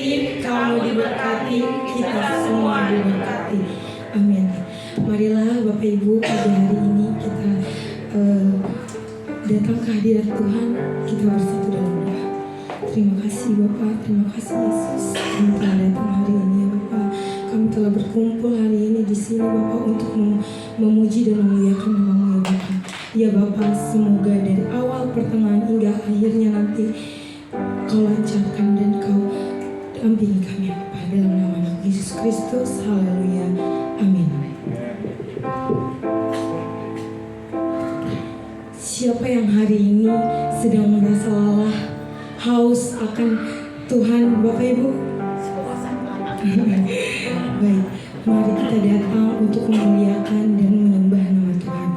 sedikit kamu diberkati, kita semua diberkati. Amin. Marilah Bapak Ibu pada hari ini kita datang ke hadirat Tuhan, kita bersatu dalam doa. Terima kasih Bapak, terima kasih Yesus, kami telah datang hari ini ya Bapak. Kami telah berkumpul hari ini di sini Bapak untuk memuji dan memuliakan nama-Mu ya Bapak. Ya Bapak, semoga dari awal pertengahan hingga akhirnya nanti Kau lancarkan dan Kau dampingi kami ya Bapak, dalam nama Yesus Kristus. Haleluya. Amin. Siapa yang hari ini sedang merasa lelah, haus akan Tuhan, Bapak Ibu? Baik, mari kita datang untuk memuliakan dan menyembah nama Tuhan.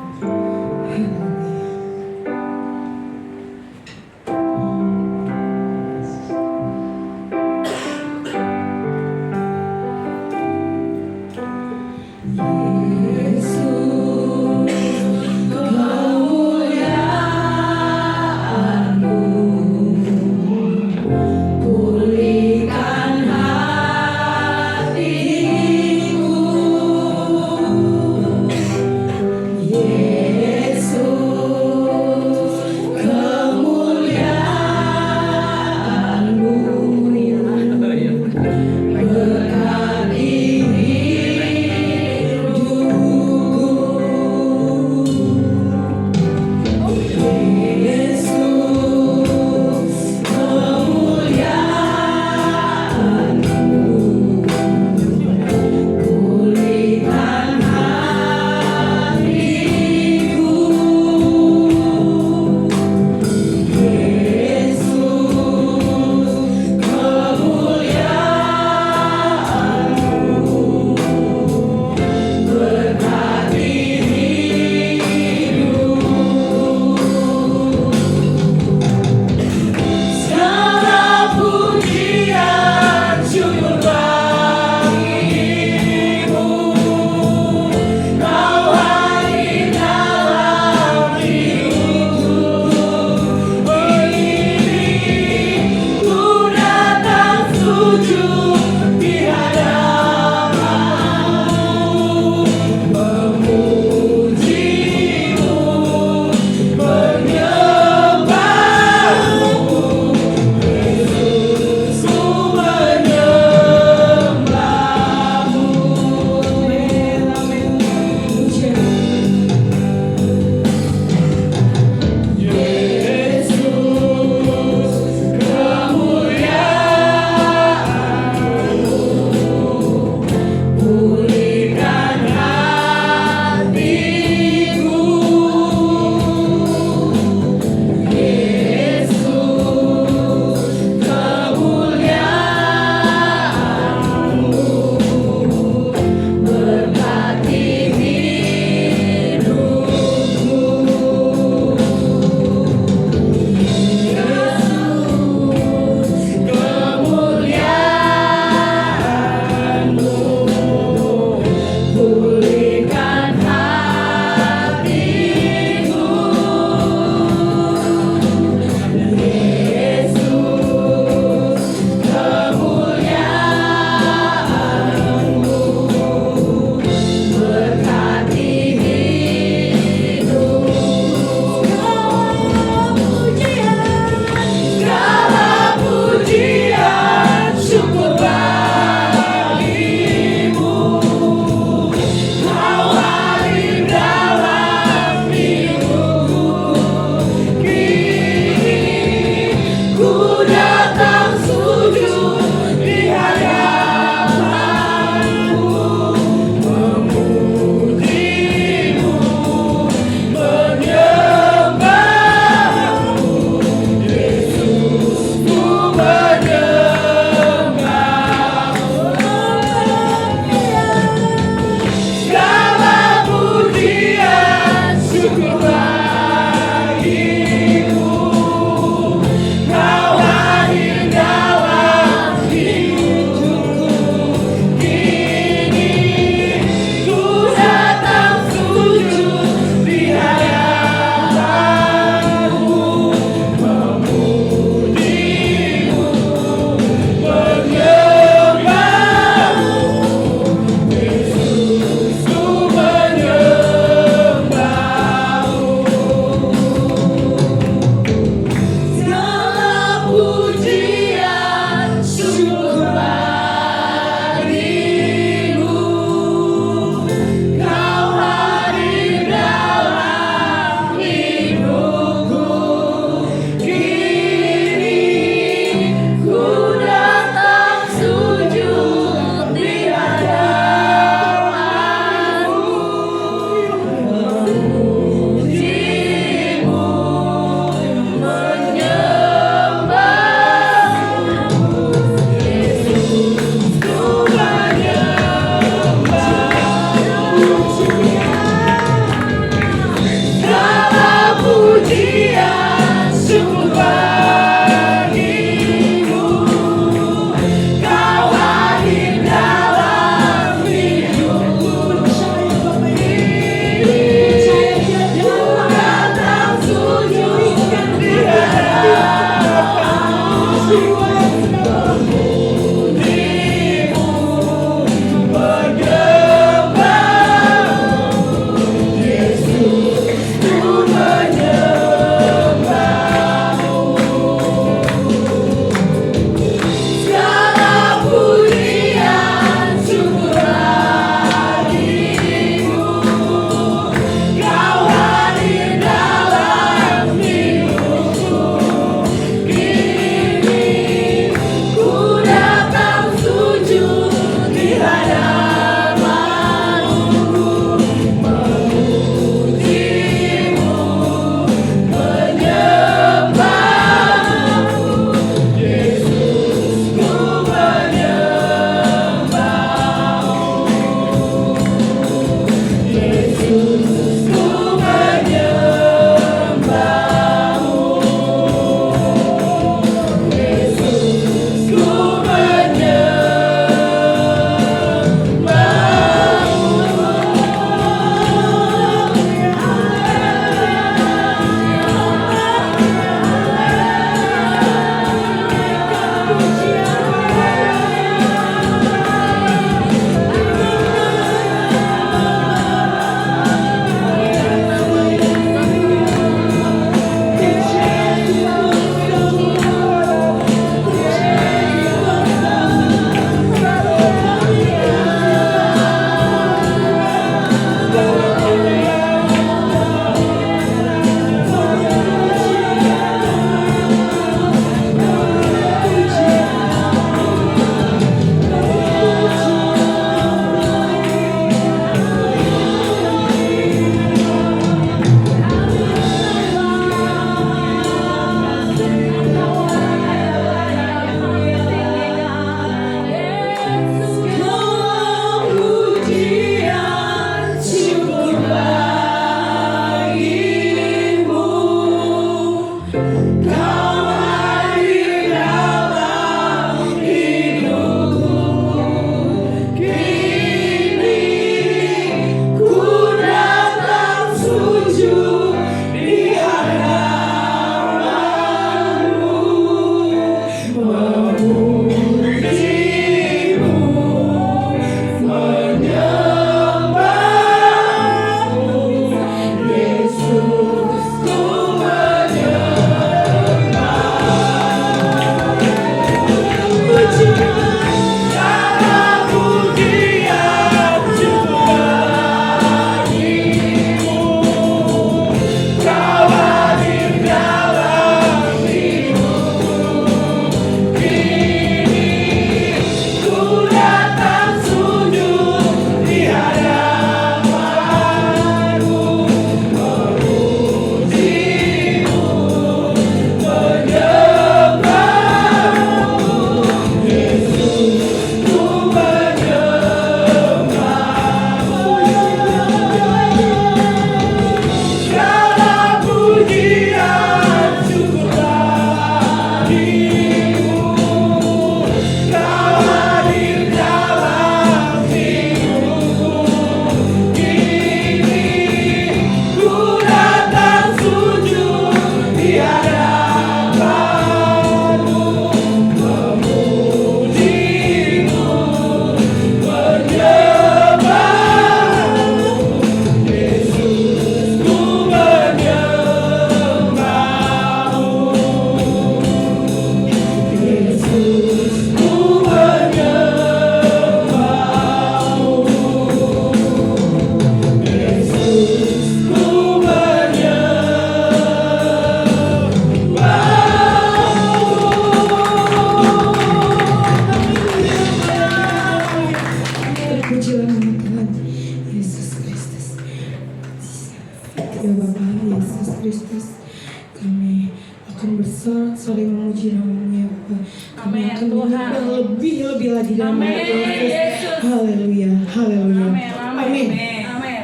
puji nama-Mu ya Bapa. Kami Amin, akan Tuhan. menyembah lebih lagi dalam nama Amin, Yesus. Yesus. Haleluya, haleluya. Amin. Amin. Amin.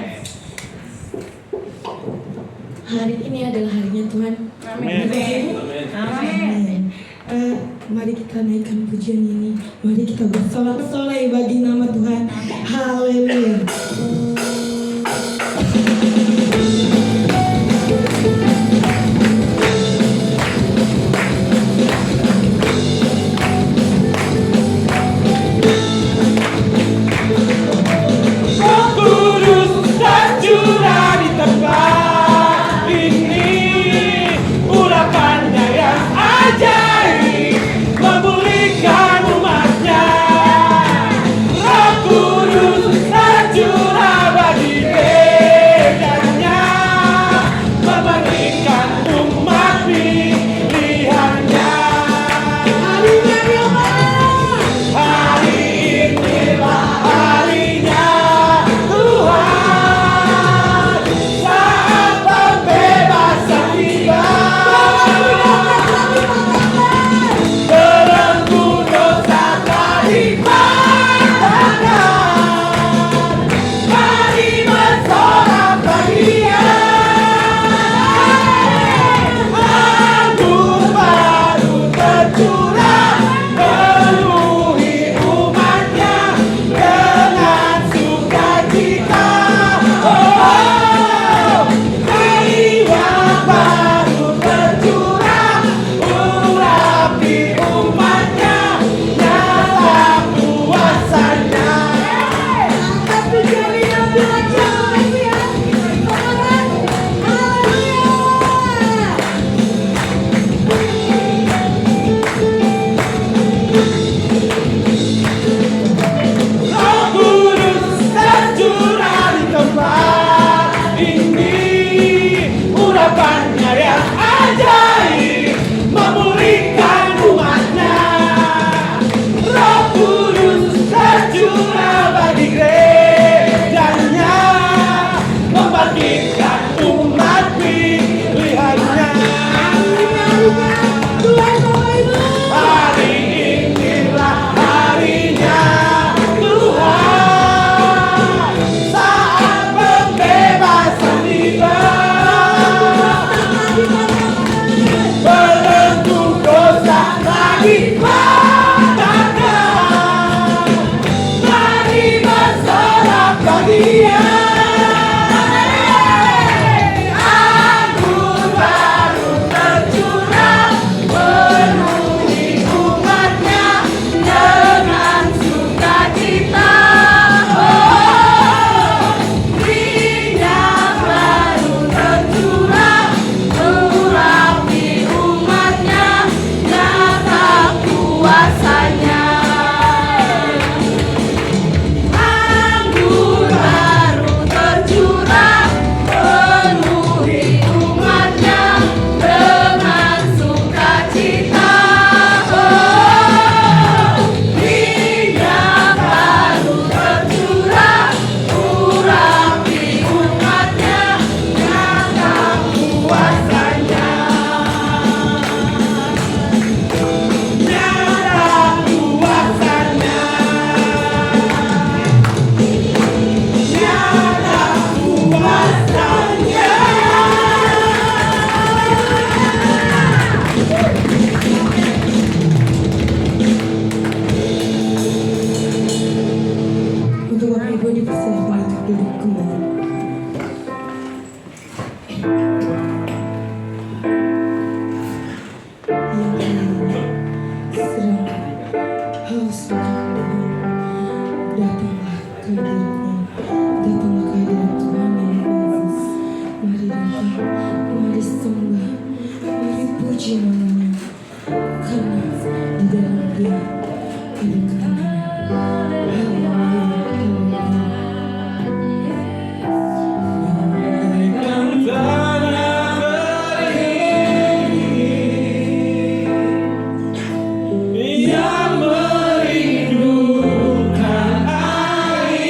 Hari ini adalah harinya Tuhan. Amin. Amin. Mari kita naikkan pujian ini. Mari kita bersorak-sorai bagi nama Tuhan. Haleluya. Kudus tercurah di tempat ini, urapannya yang ajaib memulihkan umatnya. Roh Kudus tercurah bagi bedanya, membangkitkan umat pilihannya. Hari inilah harinya Tuhan, saat pembebasan tiba. Belenggu dosa telah dipatahkan, mari bersorak bahagia. Anggur baru tercurah, penuhi umatnya dengan sukacita. Oh, hadiah baru tercurah, urapi umatnya, nyata kuasanya. Tapi jadi yang belajar ya, Roh Kudus tercurah di tempat ini, urapannya yang ajaib memulihkan umatnya. Roh Kudus tercurah bagi gerejanya, membangkitkan umat pilihannya. Hari inilah harinya Tuhan, saat pembebasan tiba. Belenggu dosa lagi patahkan, mari bersorak bahagia. Anggur baru tercurah, penuhi umatnya dengan sukacita. Oh, minyak baru tercurah, urapi umatnya, nyata kuasanya. Anggur baru tercurah, penuhi umatnya dengan sukacita. Oh, minyak baru tercurah, urapi umatnya, nyata kuasanya. Nyata kuasanya. Nyata kuasanya. Untuk Bapak Ibu dipersilakan untuk duduk kembali. Yang lainnya sedang haus akan Tuhan, datanglah kehadirannya, datanglah kehadiran Tuhan yang Yesus. Mari datang, mari sembah, mari puji namanya, karena di dalam Dia ada ketenangan. Haleluya, haleluya. Bagaikan tanah kering yang merindukan air,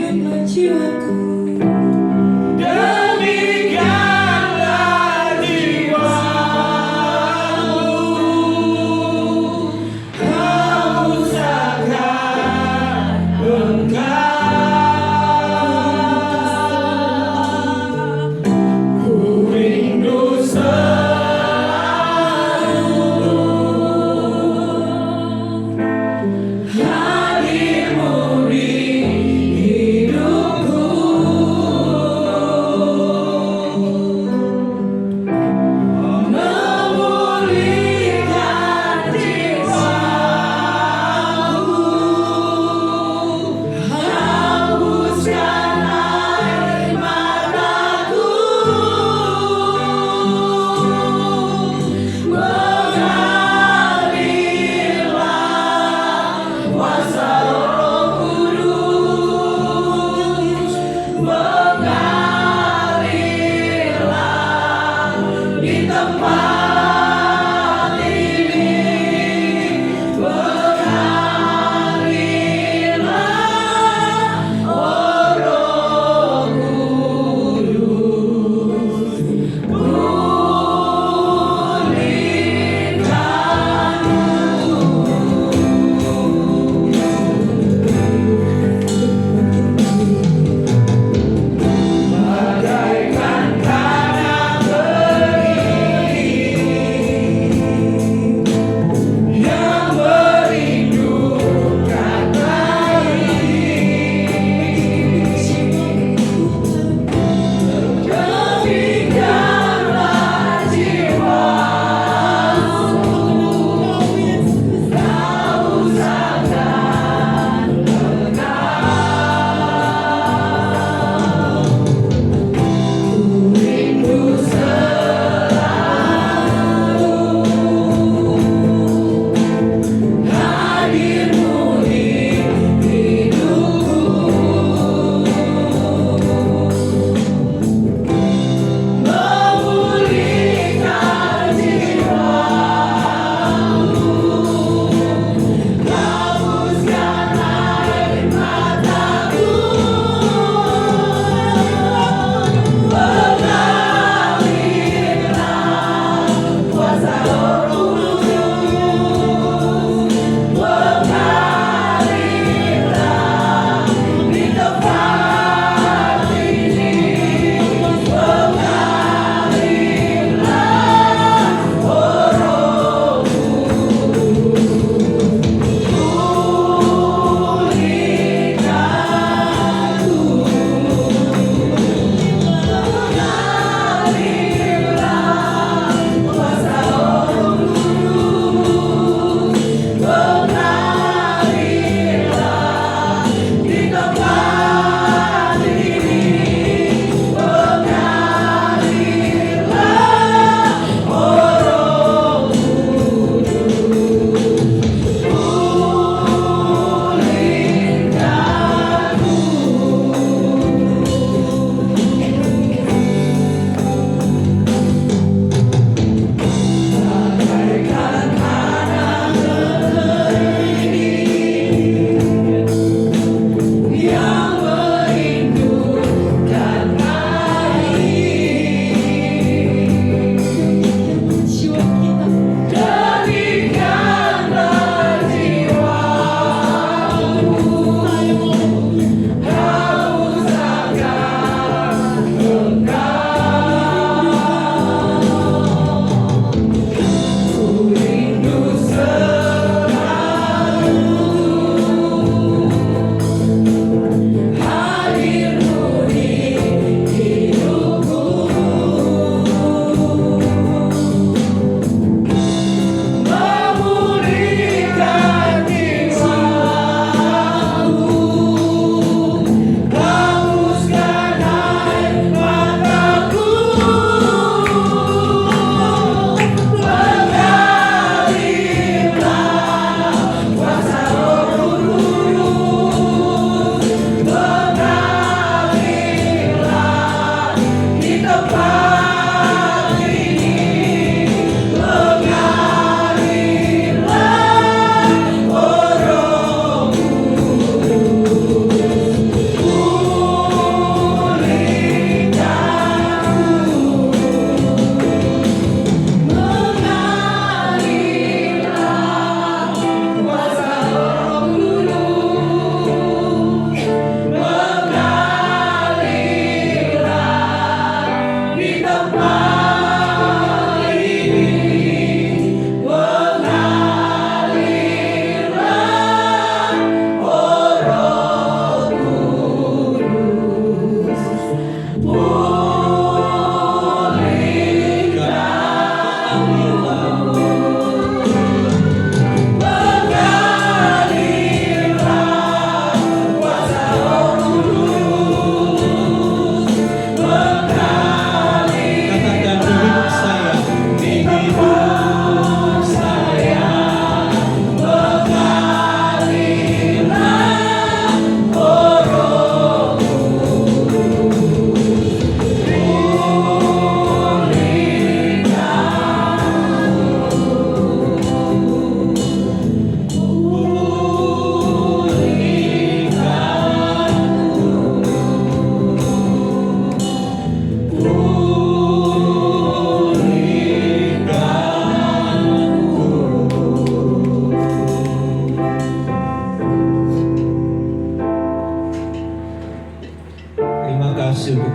Karena jiwaku demikianlah jiwa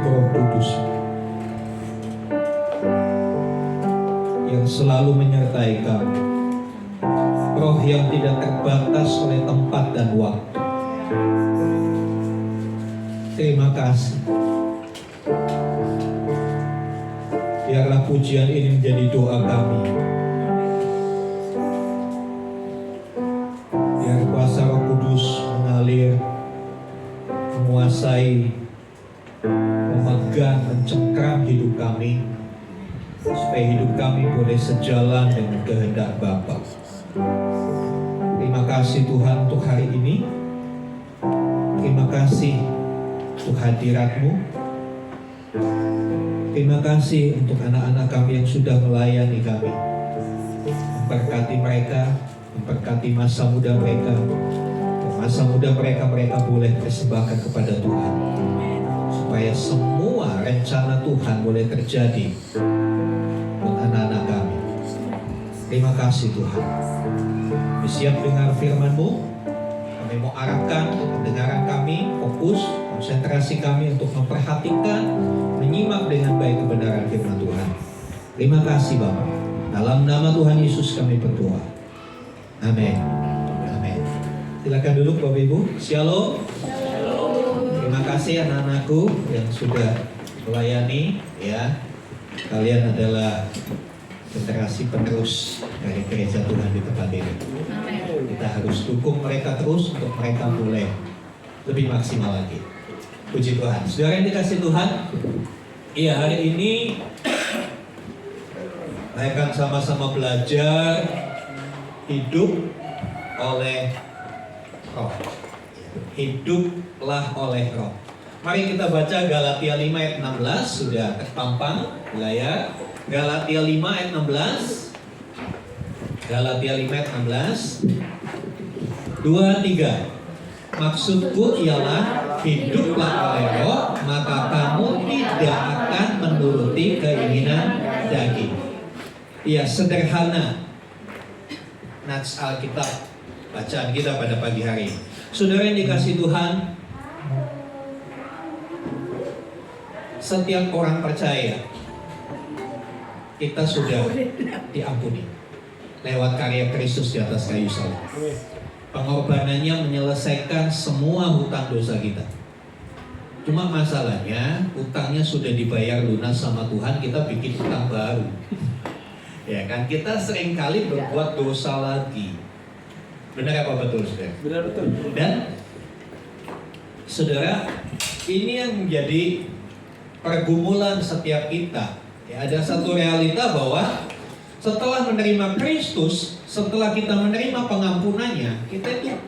Roh Kudus yang selalu menyertai kami, Roh yang tidak terbatas oleh tempat dan waktu. Terima kasih. Biarlah pujian ini menjadi doa kami. Biar kuasa Roh Kudus mengalir, menguasai, memegang, mencengkram hidup kami, supaya hidup kami boleh sejalan dengan kehendak Bapa. Terima kasih Tuhan untuk hari ini. Terima kasih untuk hadirat-Mu. Terima kasih untuk anak-anak kami yang sudah melayani kami. Memberkati mereka, memberkati masa muda mereka. Masa muda mereka boleh persembahkan kepada Tuhan, supaya semua rencana Tuhan boleh terjadi untuk anak-anak kami. Terima kasih Tuhan. Kami siap dengar firman-Mu. Kami mau arahkan pendengaran kami, fokus, konsentrasi kami untuk memperhatikan, menyimak dengan baik kebenaran firman Tuhan. Terima kasih Bapa. Dalam nama Tuhan Yesus kami berdoa. Amin. Amin. Silakan duduk Bapak Ibu. Shalom. Terima kasih anak-anakku yang sudah melayani, ya. Kalian adalah generasi penerus dari gereja Tuhan di tempat ini. Kita harus dukung mereka terus untuk mereka boleh lebih maksimal lagi. Puji Tuhan. Saudara yang dikasih Tuhan, iya, hari ini saya akan sama-sama belajar hidup oleh Roh. Hiduplah oleh Roh. Mari kita baca Galatia 5 ayat 16, sudah terpampang di layar. Galatia 5 ayat 16. Galatia 5 ayat 16. 2, 3. Maksudku ialah hiduplah oleh Roh, maka kamu tidak akan menuruti keinginan daging. Ya, sederhana nats Alkitab bacaan kita pada pagi hari. Saudara yang dikasih Tuhan, setiap orang percaya kita sudah diampuni lewat karya Kristus di atas kayu salib. Pengorbanannya menyelesaikan semua hutang dosa kita. Cuma masalahnya hutangnya sudah dibayar lunas sama Tuhan, kita bikin hutang baru. Ya kan, kita seringkali berbuat dosa lagi. Benar apa betul, saudara? Benar betul. Dan saudara, ini yang menjadi pergumulan setiap kita. Ya, ada satu realita bahwa setelah menerima Kristus, setelah kita menerima pengampunannya,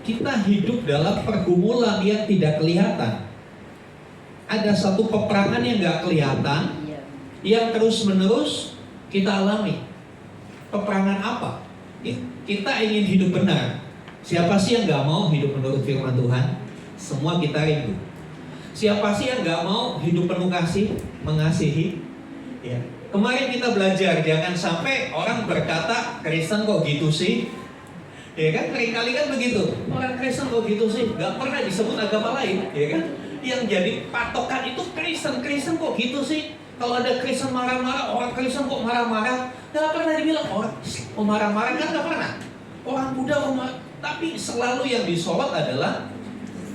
kita hidup dalam pergumulan yang tidak kelihatan. Ada satu peperangan yang nggak kelihatan, yang terus-menerus kita alami. Peperangan apa? Ya, kita ingin hidup benar. Siapa sih yang nggak mau hidup menurut firman Tuhan? Semua kita rindu. Siapa sih yang nggak mau hidup penuh kasih, mengasihi? Ya. Kemarin kita belajar, jangan sampai orang berkata, Kristen kok gitu sih? Ya kan, seringkali kan begitu. Orang Kristen kok gitu sih? Gak pernah disebut agama lain, ya kan? Yang jadi patokan itu Kristen kok gitu sih? Kalau ada Kristen marah-marah, orang Kristen kok marah-marah? Gak pernah dibilang orang marah-marah, kan gak pernah. Orang Buddha, tapi selalu yang disorot adalah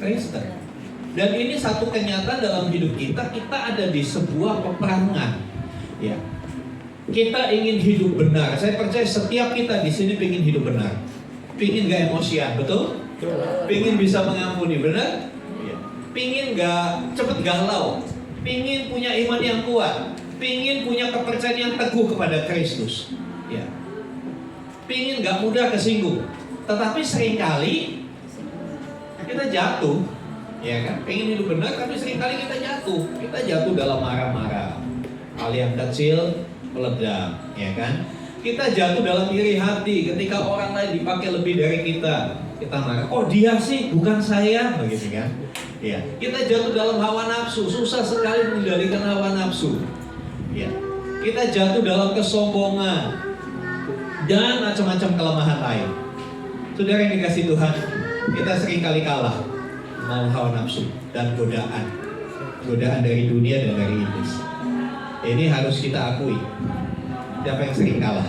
Kristen. Dan ini satu kenyataan dalam hidup kita ada di sebuah peperangan. Ya, kita ingin hidup benar. Saya percaya setiap kita di sini ingin hidup benar. Pingin gak emosian, betul? Pingin bisa mengampuni, benar? Ya. Pingin gak cepet galau. Pingin punya iman yang kuat. Pingin punya kepercayaan yang teguh kepada Kristus. Ya. Pingin gak mudah kesinggung. Tetapi seringkali kita jatuh, ya kan? Pingin hidup benar, tapi seringkali kita jatuh. Kita jatuh dalam marah-marah. Hal yang kecil meledak, ya kan? Kita jatuh dalam iri hati ketika orang lain dipakai lebih dari kita. Kita marah, oh dia sih, bukan saya, begitu kan? Ya, kita jatuh dalam hawa nafsu, susah sekali mengendalikan hawa nafsu. Ya, kita jatuh dalam kesombongan dan macam-macam kelemahan lain. Saudara yang dikasih Tuhan, kita seringkali kalah melawan hawa nafsu dan godaan. godaan dari dunia dan dari iblis. Ini harus kita akui. Siapa yang sering kalah?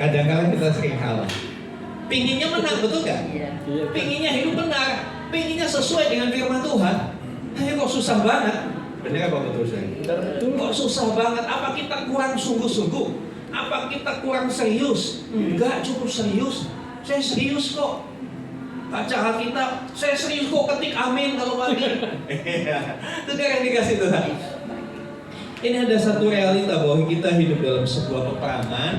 Kadang-kadang kita sering kalah. Pinginnya menang, betul gak? Pinginnya hidup benar, pinginnya sesuai dengan firman Tuhan. Tapi kok susah banget. Benar apa betul saya? Kok susah banget? Apa kita kurang sungguh-sungguh? Apa kita kurang serius? Enggak, cukup serius. Saya serius kok. Baca Alkitab, saya serius kok, ketik amin kalau amin. Itu yang dikasih Tuhan. Ini ada satu realita bahwa kita hidup dalam sebuah peperangan,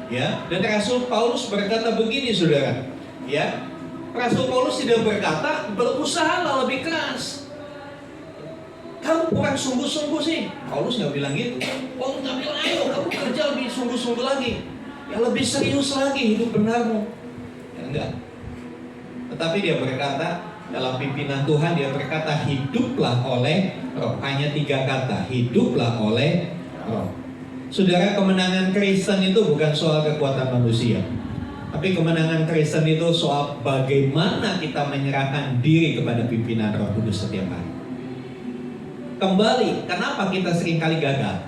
ya. Dan Rasul Paulus berkata begini, saudara, ya. Rasul Paulus tidak berkata berusahalah lebih keras. Kamu kurang sungguh-sungguh sih. Paulus nggak bilang gitu. Paulus nggak bilang ayo kamu kerja lebih sungguh-sungguh lagi, ya lebih serius lagi hidup benarmu. Ya enggak. Tetapi dia berkata dalam pimpinan Tuhan, dia berkata hiduplah oleh roh. Hanya 3 kata, hiduplah oleh roh. Saudara, kemenangan Kristen itu bukan soal kekuatan manusia, tapi kemenangan Kristen itu soal bagaimana kita menyerahkan diri kepada pimpinan Roh Kudus setiap hari. Kembali, kenapa kita seringkali gagal?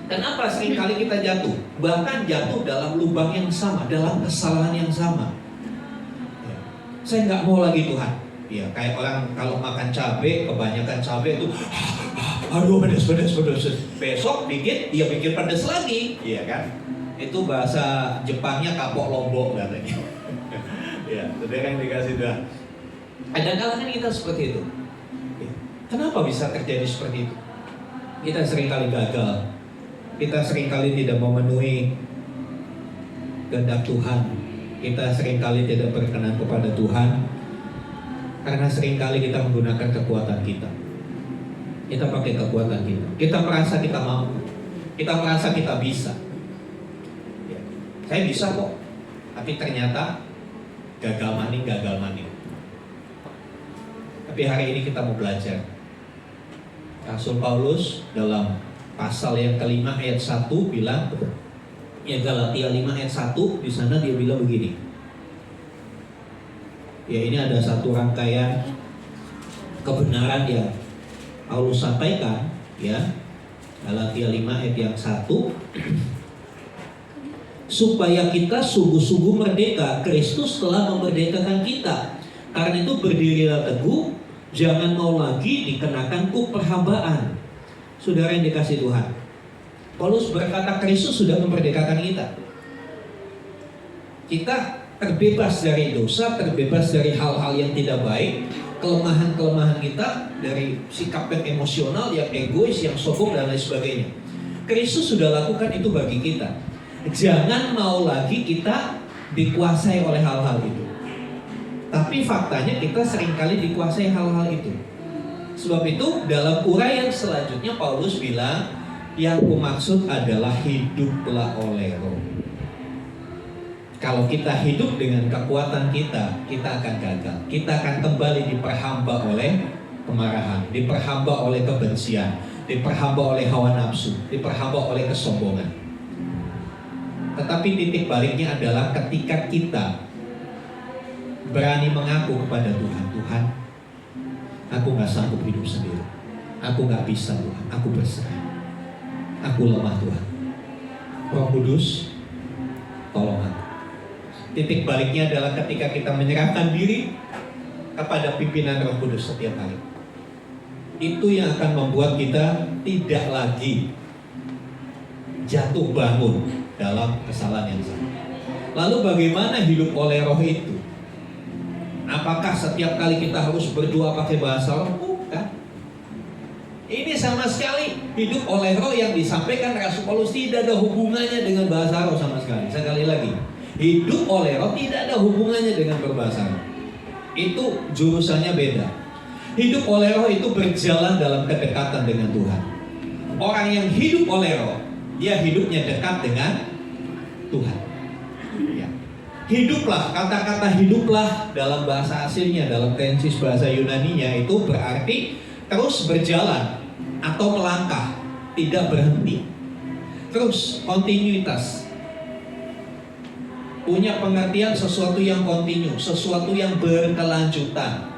Kenapa seringkali kita jatuh? Bahkan jatuh dalam lubang yang sama, dalam kesalahan yang sama. Saya nggak mau lagi Tuhan. Ya, kayak orang kalau makan cabai, kebanyakan cabai itu, aduh pedas. Besok dikit, dia bikin pedas lagi, iya kan? Itu bahasa Jepangnya kapok lombok katanya. Ya, saudara yang dikasih Tuhan. Ada kalanya kita seperti itu. Ya. Kenapa bisa terjadi seperti itu? Kita seringkali gagal. Kita seringkali tidak memenuhi kehendak Tuhan. Kita seringkali tidak berkenan kepada Tuhan karena seringkali kita menggunakan kekuatan kita. Kita pakai kekuatan kita. Kita merasa kita mampu. Kita merasa kita bisa. Ya. Saya bisa kok. Tapi ternyata gagal maning. Tapi hari ini kita mau belajar. Rasul Paulus dalam pasal yang kelima ayat 1 bilang, ya Galatia 5 ayat 1, di sana dia bilang begini. Ya, ini ada satu rangkaian kebenaran yang Paulus sampaikan, ya. Galatia 5 ayat yang 1. Supaya kita sungguh-sungguh merdeka, Kristus telah memerdekakan kita. Karena itu berdirilah teguh, jangan mau lagi dikenakan kuk perhambaan. Saudara yang dikasihi Tuhan, Paulus berkata Kristus sudah memerdekakan kita. Kita terbebas dari dosa, terbebas dari hal-hal yang tidak baik, kelemahan-kelemahan kita, dari sikap yang emosional, yang egois, yang sombong dan lain sebagainya. Kristus sudah lakukan itu bagi kita. Jangan mau lagi kita dikuasai oleh hal-hal itu. Tapi faktanya kita seringkali dikuasai hal-hal itu. Sebab itu dalam uraian selanjutnya Paulus bilang, yang kumaksud adalah hiduplah oleh roh. Kalau kita hidup dengan kekuatan kita, kita akan gagal. Kita akan kembali diperhamba oleh kemarahan, diperhamba oleh kebencian, diperhamba oleh hawa nafsu, diperhamba oleh kesombongan. Tetapi titik baliknya adalah ketika kita berani mengaku kepada Tuhan, Tuhan, aku gak sanggup hidup sendiri. Aku gak bisa Tuhan, aku berserah. Aku lemah Tuhan. Roh Kudus, tolong aku. Titik baliknya adalah ketika kita menyerahkan diri kepada pimpinan Roh Kudus setiap hari. Itu yang akan membuat kita tidak lagi jatuh bangun dalam kesalahan yang sama. Lalu bagaimana hidup oleh roh itu? Apakah setiap kali kita harus berdoa pakai bahasa roh? Bukan. Ini sama sekali hidup oleh roh yang disampaikan Rasul Paulus tidak ada hubungannya dengan bahasa roh sama sekali. Sekali lagi, hidup oleh roh tidak ada hubungannya dengan berbahasa roh. Itu jurusannya beda. Hidup oleh roh itu berjalan dalam kedekatan dengan Tuhan. Orang yang hidup oleh roh, dia hidupnya dekat dengan Tuhan. Ya. Hiduplah, kata-kata hiduplah dalam bahasa aslinya, dalam tensis bahasa Yunaninya itu berarti terus berjalan atau melangkah, tidak berhenti. Terus, kontinuitas. Punya pengertian sesuatu yang kontinu, sesuatu yang berkelanjutan.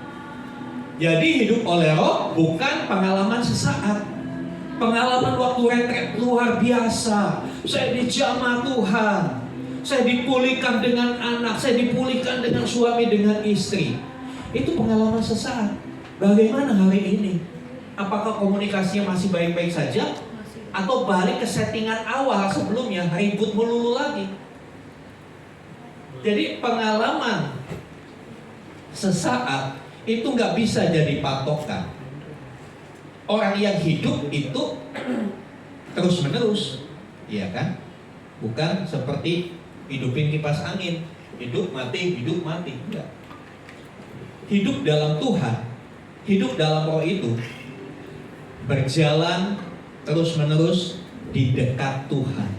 Jadi hidup oleh roh bukan pengalaman sesaat. Pengalaman waktu retret luar biasa. Saya dijamah Tuhan. Saya dipulihkan dengan anak. Saya dipulihkan dengan suami, dengan istri. Itu pengalaman sesaat. Bagaimana hari ini? Apakah komunikasinya masih baik-baik saja? Atau balik ke settingan awal sebelumnya, ribut melulu lagi? Jadi pengalaman sesaat itu nggak bisa jadi patokan. Orang yang hidup itu terus menerus, ya kan? Bukan seperti hidupin kipas angin, hidup mati, enggak. Hidup dalam Tuhan, hidup dalam roh itu berjalan terus menerus di dekat Tuhan.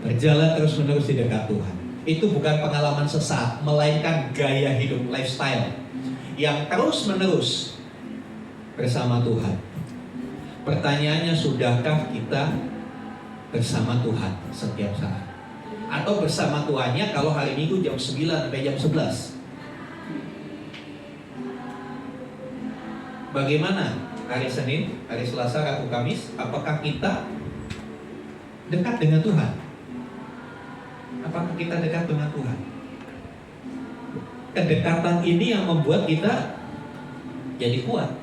Berjalan terus menerus di dekat Tuhan. Itu bukan pengalaman sesaat, melainkan gaya hidup, lifestyle yang terus menerus bersama Tuhan. Pertanyaannya, sudahkah kita bersama Tuhan setiap saat? Atau bersama Tuhannya kalau hari Minggu jam 9 sampai jam 11? Bagaimana hari Senin, hari Selasa, Rabu, Kamis? Apakah kita dekat dengan Tuhan? Apakah kita dekat dengan Tuhan? Kedekatan ini yang membuat kita jadi kuat.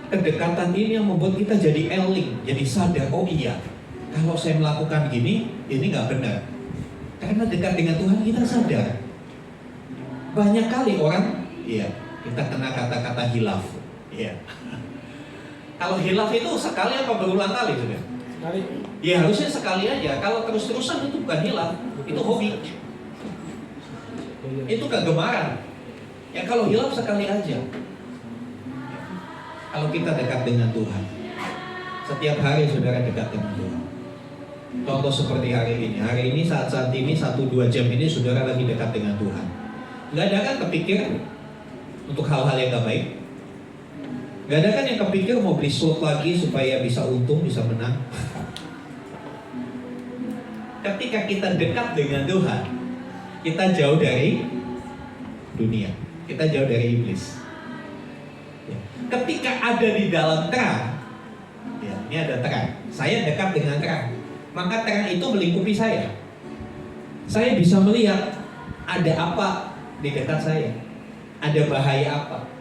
Kedekatan ini yang membuat kita jadi eling, jadi sadar, oh iya, kalau saya melakukan gini, ini nggak benar. Karena dekat dengan Tuhan kita sadar. Banyak kali orang, iya, kita kena kata-kata hilaf. Iya. Kalau hilaf itu sekali apa berulang kali sudah? Sekali. Ya harusnya sekali aja. Kalau terus-terusan itu bukan hilaf, itu hobi. Itu kegemaran. Ya kalau hilaf sekali aja. Kalau kita dekat dengan Tuhan, setiap hari saudara dekat dengan Tuhan. Contoh seperti hari ini. Hari ini saat-saat ini 1-2 jam ini saudara lagi dekat dengan Tuhan. Gak ada kan kepikir untuk hal-hal yang gak baik? Gak ada kan yang kepikir mau beli slot lagi supaya bisa untung, bisa menang? Ketika kita dekat dengan Tuhan, kita jauh dari dunia, kita jauh dari iblis. Ketika ada di dalam terang, ya, ini ada terang, saya dekat dengan terang, maka terang itu melingkupi saya. Saya bisa melihat ada apa di dekat saya, ada bahaya apa.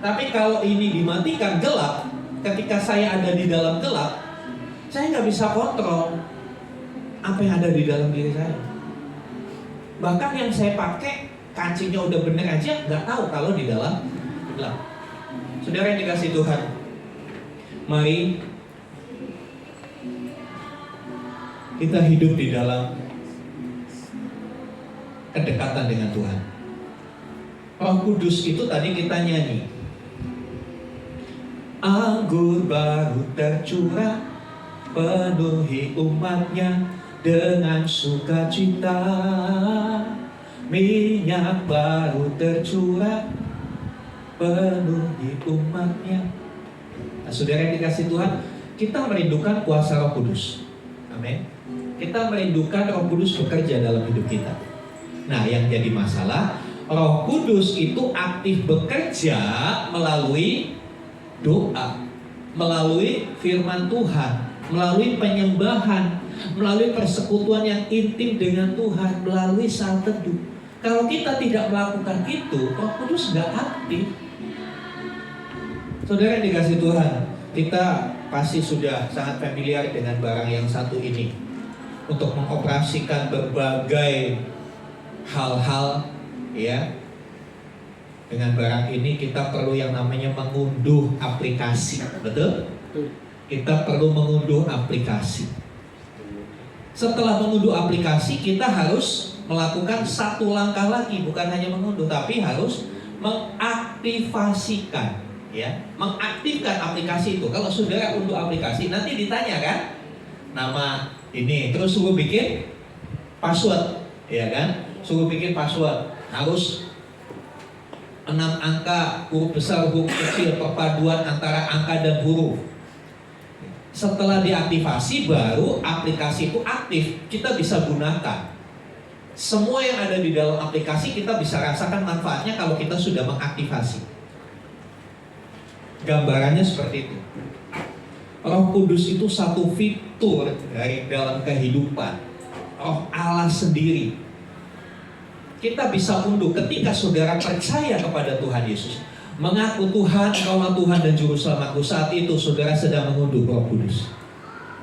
Tapi kalau ini dimatikan, gelap, ketika saya ada di dalam gelap, saya nggak bisa kontrol apa yang ada di dalam diri saya. Bahkan yang saya pakai kancingnya udah bener aja, nggak tahu kalau di dalam gelap. Saudara yang dikasih Tuhan, mari kita hidup di dalam kedekatan dengan Tuhan. Roh Kudus itu tadi kita nyanyi, anggur baru tercurah, penuhi umatnya dengan sukacita. Minyak baru tercurah, penuhi umatnya. Nah, saudara yang dikasih Tuhan, kita merindukan kuasa Roh Kudus. Amin. Kita merindukan Roh Kudus bekerja dalam hidup kita. Nah, yang jadi masalah, Roh Kudus itu aktif bekerja melalui doa, melalui firman Tuhan, melalui penyembahan, melalui persekutuan yang intim dengan Tuhan, melalui saat teduh. Kalau kita tidak melakukan itu, Roh Kudus nggak aktif. Saudara yang dikasih Tuhan, kita pasti sudah sangat familiar dengan barang yang satu ini. Untuk mengoperasikan berbagai hal-hal, ya, dengan barang ini kita perlu yang namanya mengunduh aplikasi, betul? Kita perlu mengunduh aplikasi. Setelah mengunduh aplikasi, kita harus melakukan satu langkah lagi, bukan hanya mengunduh, tapi harus mengaktifasikan. Ya, mengaktifkan aplikasi itu. Kalau saudara unduh aplikasi, nanti ditanya kan, nama ini, terus suruh bikin password, ya kan? Suruh bikin password, harus 6 angka, huruf besar, huruf kecil, perpaduan antara angka dan huruf. Setelah diaktifasi, baru aplikasi itu aktif, kita bisa gunakan. Semua yang ada di dalam aplikasi kita bisa rasakan manfaatnya kalau kita sudah mengaktifasi. Gambarannya seperti itu. Roh Kudus itu satu fitur dari dalam kehidupan Roh Allah sendiri. Kita bisa unduh ketika saudara percaya kepada Tuhan Yesus, mengaku Tuhan, Engkaulah Tuhan dan Juru Selamatku. Saat itu saudara sedang mengunduh Roh Kudus.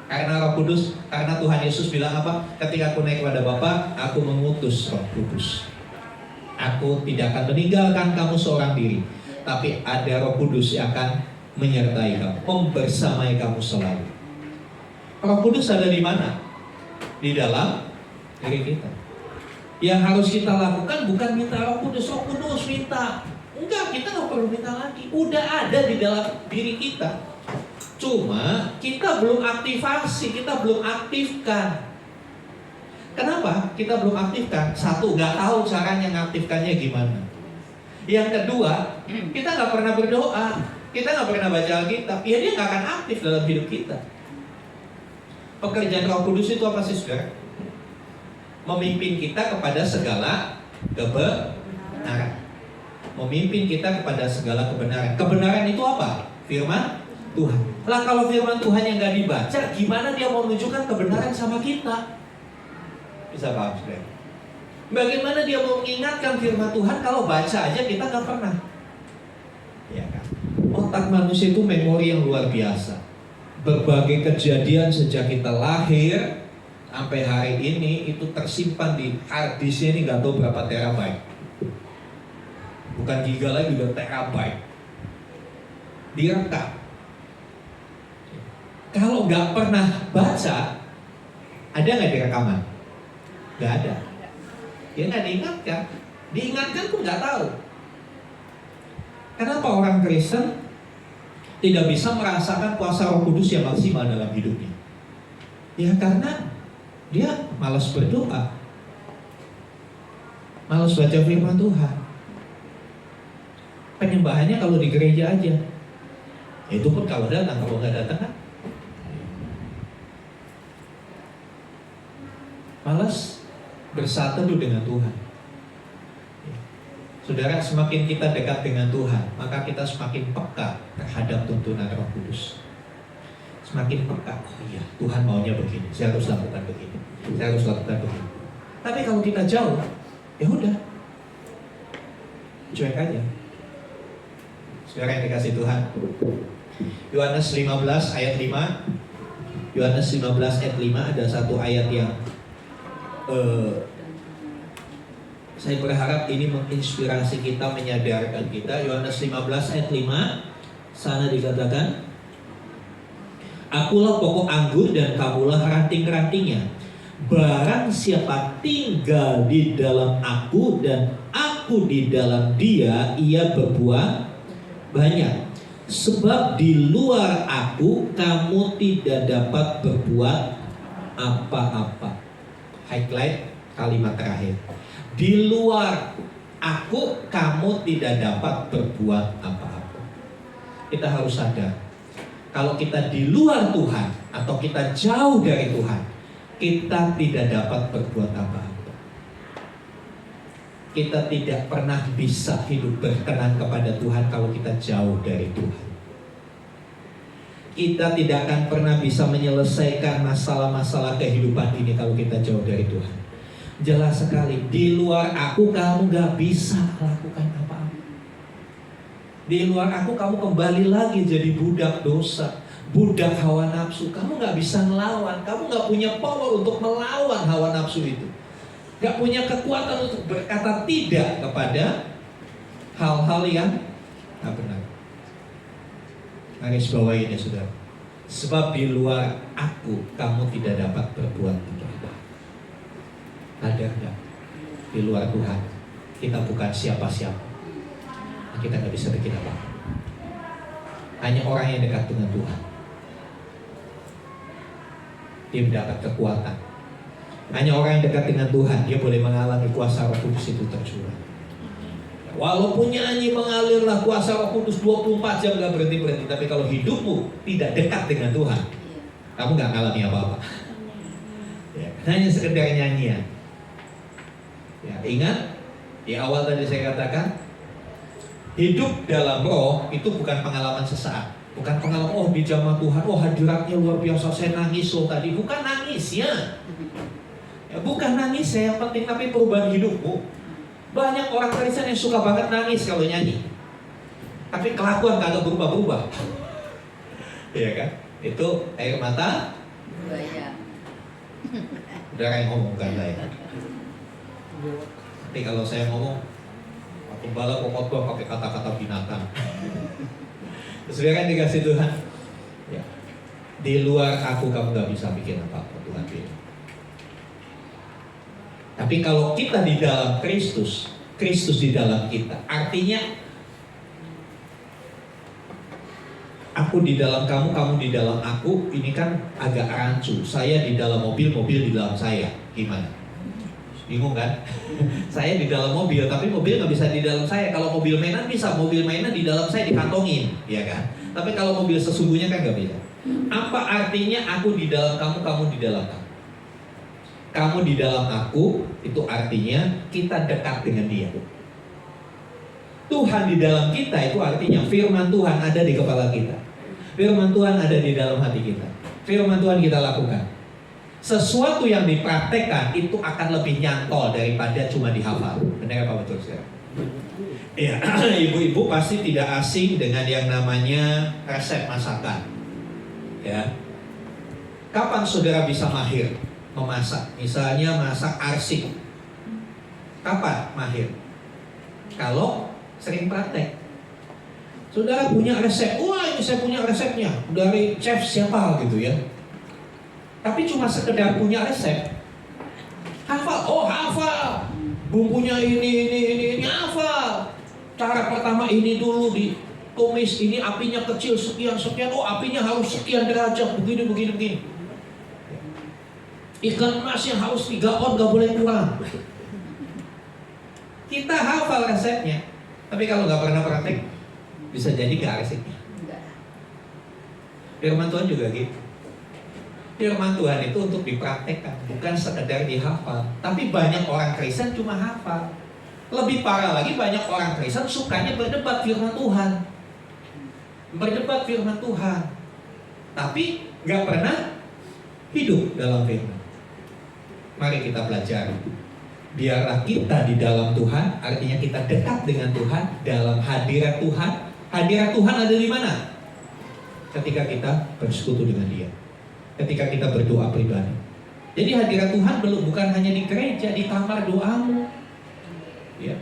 Karena Roh Kudus, karena Tuhan Yesus bilang apa? Ketika aku naik kepada Bapa, aku mengutus Roh Kudus. Aku tidak akan meninggalkan kamu seorang diri, tapi ada Roh Kudus yang akan menyertai kamu, membersamai kamu selalu. Roh Kudus ada di mana? Di dalam diri kita. Yang harus kita lakukan bukan minta Roh Kudus minta. Enggak, kita nggak perlu minta lagi. Udah ada di dalam diri kita. Cuma kita belum aktifasi, kita belum aktifkan. Kenapa kita belum aktifkan? Satu, nggak tahu caranya ngaktifkannya gimana. Yang kedua, kita nggak pernah berdoa, kita nggak pernah baca Alkitab. Ya dia nggak akan aktif dalam hidup kita. Pekerjaan Roh Kudus itu apa sih, saudara? Memimpin kita kepada segala kebenaran. Memimpin kita kepada segala kebenaran. Kebenaran itu apa? Firman Tuhan. Lah kalau firman Tuhan yang nggak dibaca, gimana dia mau menunjukkan kebenaran sama kita? Bisa paham, saudara? Bagaimana dia mau mengingatkan firman Tuhan kalau baca aja kita nggak pernah? Ya kan? Otak manusia itu memori yang luar biasa. Berbagai kejadian sejak kita lahir sampai hari ini itu tersimpan di hard disknya ini nggak tahu berapa terabyte. Bukan giga lagi, udah terabyte. Direkam. Kalau nggak pernah baca, ada nggak di rekaman? Nggak ada. Ya nggak diingatkan. Diingatkan pun nggak tahu. Kenapa orang Kristen tidak bisa merasakan kuasa Roh Kudus yang maksimal dalam hidupnya? Ya karena dia malas berdoa, malas baca firman Tuhan. Penyembahannya kalau di gereja aja. Itu pun kalau datang, kalau nggak datang kan malas bersatu dengan Tuhan. Saudara, semakin kita dekat dengan Tuhan, maka kita semakin peka terhadap tuntunan Roh Kudus. Semakin peka, oh iya, Tuhan maunya begini, saya harus lakukan begini, saya harus lakukan begini. Tapi kalau kita jauh, ya udah, cuek aja. Saudara yang dikasih Tuhan, Yohanes 15 ayat 5, Yohanes 15 ayat 5 ada satu ayat yang saya berharap ini menginspirasi kita, menyadarkan kita. Yohanes 15 ayat 5, sana dikatakan, Akulah pokok anggur dan kamulah ranting-rantingnya. Barang siapa tinggal di dalam aku dan aku di dalam dia, ia berbuah banyak. Sebab di luar aku kamu tidak dapat berbuat apa-apa. Highlight kalimat terakhir. Di luar aku kamu tidak dapat berbuat apa-apa. Kita harus sadar, kalau kita di luar Tuhan atau kita jauh dari Tuhan, kita tidak dapat berbuat apa-apa. Kita tidak pernah bisa hidup berkenan kepada Tuhan kalau kita jauh dari Tuhan. Kita tidak akan pernah bisa menyelesaikan masalah-masalah kehidupan ini kalau kita jauh dari Tuhan. Jelas sekali, di luar aku kamu gak bisa lakukan apa-apa. Di luar aku kamu kembali lagi jadi budak dosa, budak hawa nafsu. Kamu gak bisa melawan, kamu gak punya power untuk melawan hawa nafsu itu. Gak punya kekuatan untuk berkata tidak kepada hal-hal yang gak benar. Garis bawahi ini, saudara. Sebab di luar aku kamu tidak dapat berbuat apa-apa. Ada enggak? Di luar Tuhan kita bukan siapa-siapa. Kita nggak bisa bikin apa-apa. Hanya orang yang dekat dengan Tuhan, dia mendapat kekuatan. Hanya orang yang dekat dengan Tuhan, dia boleh mengalami kuasa Roh Kudus itu tercurah. Walaupun nyanyi mengalirlah kuasa Roh Kudus 24 jam gak berhenti-berhenti, tapi kalau hidupmu tidak dekat dengan Tuhan, kamu gak mengalami apa-apa. Ya, hanya sekedar nyanyian. Ya, ingat di awal tadi saya katakan, Hidup dalam roh itu bukan pengalaman sesaat. Bukan pengalaman, oh di jamaah Tuhan, oh hadiratnya luar biasa, saya nangis loh tadi. Bukan nangis ya. Bukan nangis ya, yang penting tapi perubahan hidupmu. Banyak orang Kristen yang suka banget nangis kalau nyanyi. Tapi kelakuan kagak berubah-berubah. Iya kan? Itu air mata Buaya. Saudara yang ngomong kan saya. Tapi kalau saya ngomong, aku bala kok khotbah pakai kata-kata binatang. Saudara kan dikasih Tuhan. Ya. Di luar aku kamu gak bisa bikin apa-apa, Tuhan bilang. Tapi kalau kita di dalam Kristus, Kristus di dalam kita, artinya aku di dalam kamu, kamu di dalam aku. Ini kan agak rancu. Saya di dalam mobil, mobil di dalam saya. Gimana? Bingung kan? Saya di dalam mobil, tapi mobil nggak bisa di dalam saya. Kalau mobil mainan bisa, mobil mainan di dalam saya dikantongin, ya kan? Tapi kalau mobil sesungguhnya kan nggak bisa. Apa artinya aku di dalam kamu, kamu di dalam aku? Kamu di dalam aku, itu artinya kita dekat dengan Dia. Tuhan di dalam kita itu artinya firman Tuhan ada di kepala kita. Firman Tuhan ada di dalam hati kita. Firman Tuhan kita lakukan. Sesuatu yang dipraktekkan itu akan lebih nyantol daripada cuma dihafal. Benar apa betul sih? Ya, ibu-ibu pasti tidak asing dengan yang namanya resep masakan. Ya. Kapan saudara bisa mahir memasak? Misalnya masak arsik. Kapan mahir? Kalau sering praktek. Saudara punya resep. Wah, ini saya punya resepnya dari chef siapa gitu ya. Tapi cuma sekedar punya resep. Hafal, oh hafal. Bumbunya ini hafal. Cara pertama ini dulu ditumis, ini apinya kecil sekian, oh apinya harus sekian derajat, begini. Ikan emasnya harus 3 on, gak boleh kurang. Kita hafal resepnya, tapi kalau gak pernah praktek, bisa jadi gak resiknya. Firman Tuhan juga gitu. Firman Tuhan itu untuk dipraktekkan, bukan sekedar dihafal. Tapi banyak orang Kristen cuma hafal. Lebih parah lagi, banyak orang Kristen sukanya berdebat firman Tuhan. Berdebat firman Tuhan, tapi gak pernah hidup dalam firman. Mari kita pelajari. Biarlah kita di dalam Tuhan, artinya kita dekat dengan Tuhan, dalam hadirat Tuhan. Hadirat Tuhan ada di mana? Ketika kita bersekutu dengan Dia, ketika kita berdoa pribadi. Jadi hadirat Tuhan bukan hanya di gereja, di kamar doamu, ya.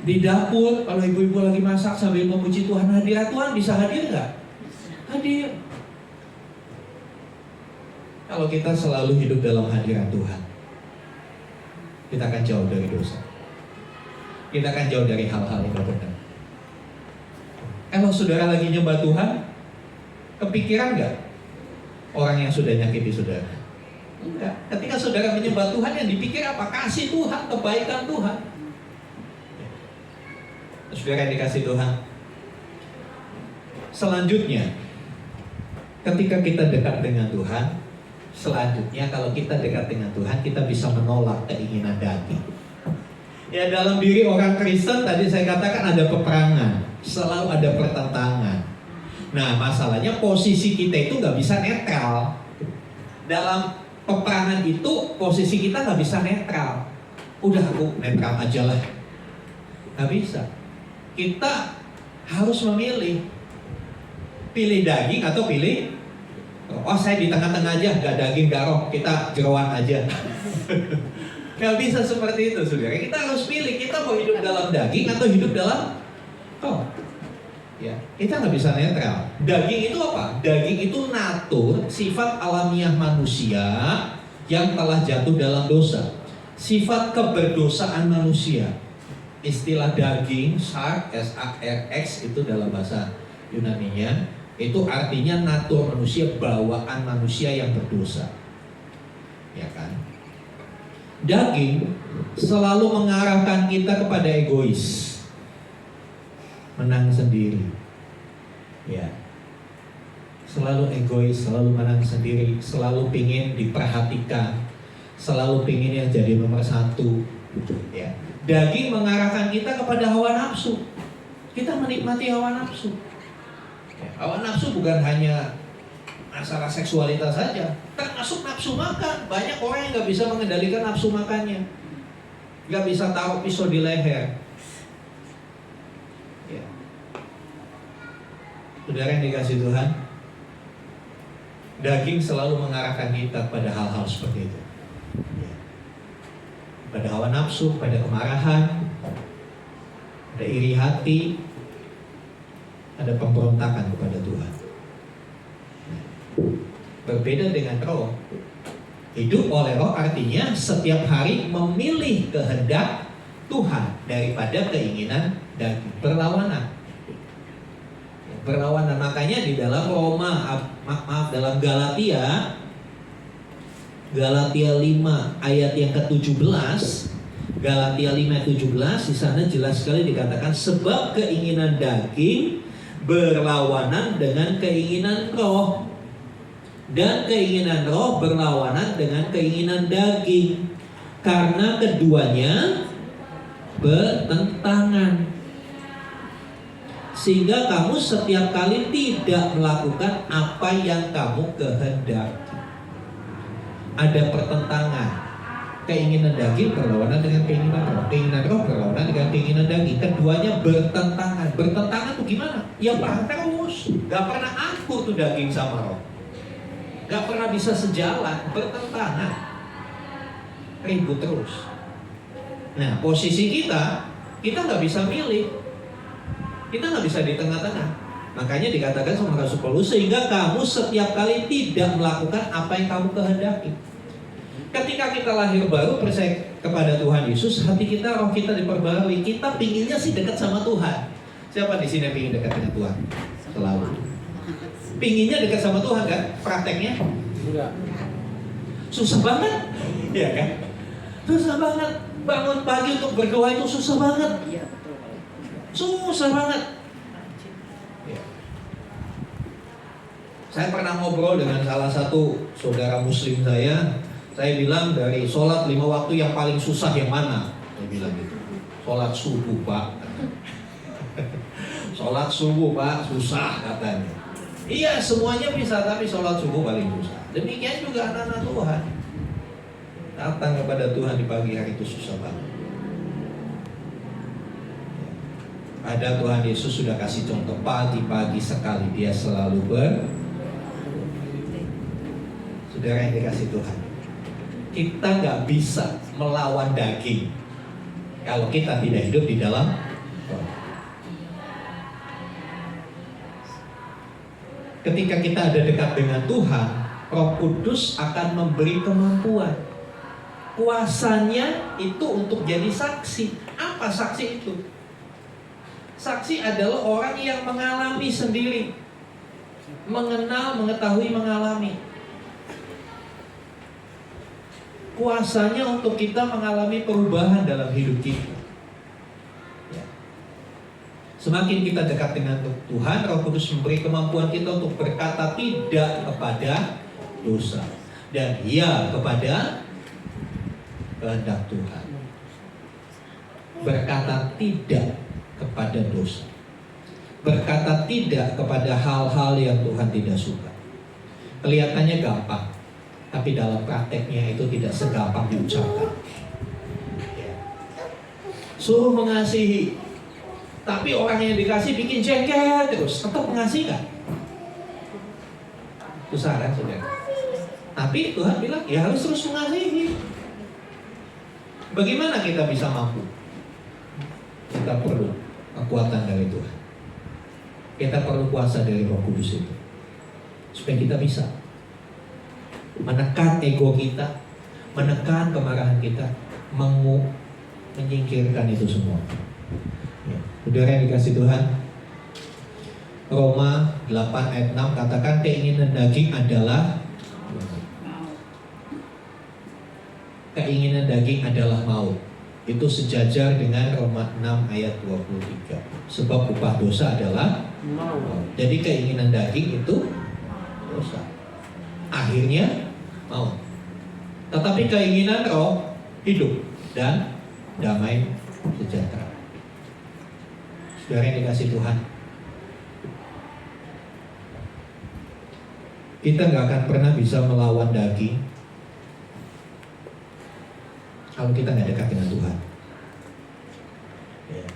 Di dapur, kalau ibu-ibu lagi masak sambil memuji Tuhan, hadirat Tuhan bisa hadir nggak? Hadir. Kalau kita selalu hidup dalam hadirat Tuhan, kita akan jauh dari dosa. Kita akan jauh dari hal-hal yang tidak benar. Kalau saudara lagi nyembah Tuhan, kepikiran nggak orang yang sudah nyakiti saudara? Enggak. Ketika saudara menyembah Tuhan, yang dipikir apa? Kasih Tuhan, kebaikan Tuhan. Saudara yang dikasih Tuhan. Selanjutnya, ketika kita dekat dengan Tuhan, selanjutnya kalau kita dekat dengan Tuhan, kita bisa menolak keinginan daging. Ya, dalam diri orang Kristen tadi saya katakan ada peperangan, selalu ada pertentangan. Nah, masalahnya posisi kita itu nggak bisa netral. Dalam peperangan itu posisi kita nggak bisa netral. Udah aku netral aja lah, nggak bisa. Kita harus memilih, pilih daging atau pilih, oh saya di tengah-tengah aja, gak daging gak roh, kita jeroan aja. Gak bisa seperti itu saudara. Kita harus pilih, kita mau hidup dalam daging atau hidup dalam roh. Ya, kita nggak bisa netral. Daging itu apa? Daging itu natur, sifat alamiah manusia yang telah jatuh dalam dosa. Sifat keberdosaan manusia. Istilah daging, sarx, S-A-R-X itu dalam bahasa Yunaninya, itu artinya natur manusia, bawaan manusia yang berdosa. Ya kan? Daging selalu mengarahkan kita kepada egois. Menang sendiri, ya, selalu egois, selalu menang sendiri, selalu pingin diperhatikan, selalu pingin yang jadi nomor satu, Ya. Daging mengarahkan kita kepada hawa nafsu. Kita menikmati hawa nafsu. Ya. Hawa nafsu bukan hanya masalah seksualitas saja, termasuk nafsu makan. Banyak orang yang nggak bisa mengendalikan nafsu makannya, nggak bisa taruh pisau di leher. Ya. Saudara yang dikasih Tuhan, daging selalu mengarahkan kita pada hal-hal seperti itu. Ya. Pada hawa nafsu, pada kemarahan, ada iri hati, ada pemberontakan kepada Tuhan. Berbeda dengan roh. Hidup oleh roh artinya setiap hari memilih kehendak Tuhan daripada keinginan dan berlawanan. Berlawanan, makanya di dalam dalam Galatia 5 ayat yang ke-17, Galatia 5:17, di sana jelas sekali dikatakan sebab keinginan daging berlawanan dengan keinginan roh, dan keinginan roh berlawanan dengan keinginan daging, karena keduanya bertentangan, sehingga kamu setiap kali tidak melakukan apa yang kamu kehendaki. Ada pertentangan. Keinginan daging berlawanan dengan keinginan roh, keinginan roh berlawanan dengan keinginan daging. Keduanya bertentangan. Bertentangan tuh gimana? Ya bareng terus. Gak pernah akur tuh daging sama roh. Gak pernah bisa sejalan, bertentangan, ribut terus. Nah, posisi kita gak bisa milih. Kita gak bisa di tengah-tengah. Makanya dikatakan sama Rasul Paulus, sehingga kamu setiap kali tidak melakukan apa yang kamu kehendaki. Ketika kita lahir baru percaya kepada Tuhan Yesus, hati kita, roh kita diperbarui. Kita pinginnya sih dekat sama Tuhan. Siapa di sini pingin dekat dengan Tuhan? Selalu. Pinginnya dekat sama Tuhan kan? Prakteknya? Enggak. Susah banget. Iya kan? Susah banget. Bangun pagi untuk berdoa itu susah banget. Susah banget. Ya. Saya pernah ngobrol dengan salah satu saudara muslim saya bilang dari sholat 5 waktu yang paling susah yang mana? Saya bilang gitu. Sholat subuh Pak. Sholat subuh Pak, susah katanya. Iya semuanya bisa, tapi sholat subuh paling susah. Demikian juga anak-anak Tuhan. Datang kepada Tuhan di pagi hari itu susah banget. Ada Tuhan Yesus sudah kasih contoh, pagi-pagi sekali dia selalu Saudara yang dikasih Tuhan, kita nggak bisa melawan daging kalau kita tidak hidup di dalam roh. Ketika kita ada dekat dengan Tuhan, Roh Kudus akan memberi kemampuan. Kuasanya itu untuk jadi saksi. Apa saksi itu? Saksi adalah orang yang mengalami sendiri, mengenal, mengetahui, mengalami. Kuasanya untuk kita mengalami perubahan dalam hidup kita. Ya. Semakin kita dekat dengan Tuhan, Roh Kudus memberi kemampuan kita untuk berkata tidak kepada dosa dan ya kepada kehendak Tuhan. Berkata tidak kepada dosa, berkata tidak kepada hal-hal yang Tuhan tidak suka. Kelihatannya gampang, tapi dalam prakteknya itu tidak segampang diucapkan. Suruh mengasihi, tapi orang yang dikasih bikin jengkel terus, tetap mengasihi kan? Susah kan saudara? Tapi Tuhan bilang ya harus terus mengasihi. Bagaimana kita bisa mampu? Kita perlu kekuatan dari Tuhan. Kita perlu kuasa dari Roh Kudus itu, supaya kita bisa menekan ego kita, menekan kemarahan kita, menyingkirkan itu semua. Ya. Saudara yang dikasih Tuhan, Roma 8 ayat 6 katakan keinginan daging adalah maut. Itu sejajar dengan Roma 6 ayat 23. Sebab upah dosa adalah maut. Jadi keinginan daging itu dosa, akhirnya maut. Tetapi keinginan roh hidup dan damai sejahtera. Saudara yang dikasih Tuhan, kita nggak akan pernah bisa melawan daging kalau kita nggak dekat dengan Tuhan. Ya.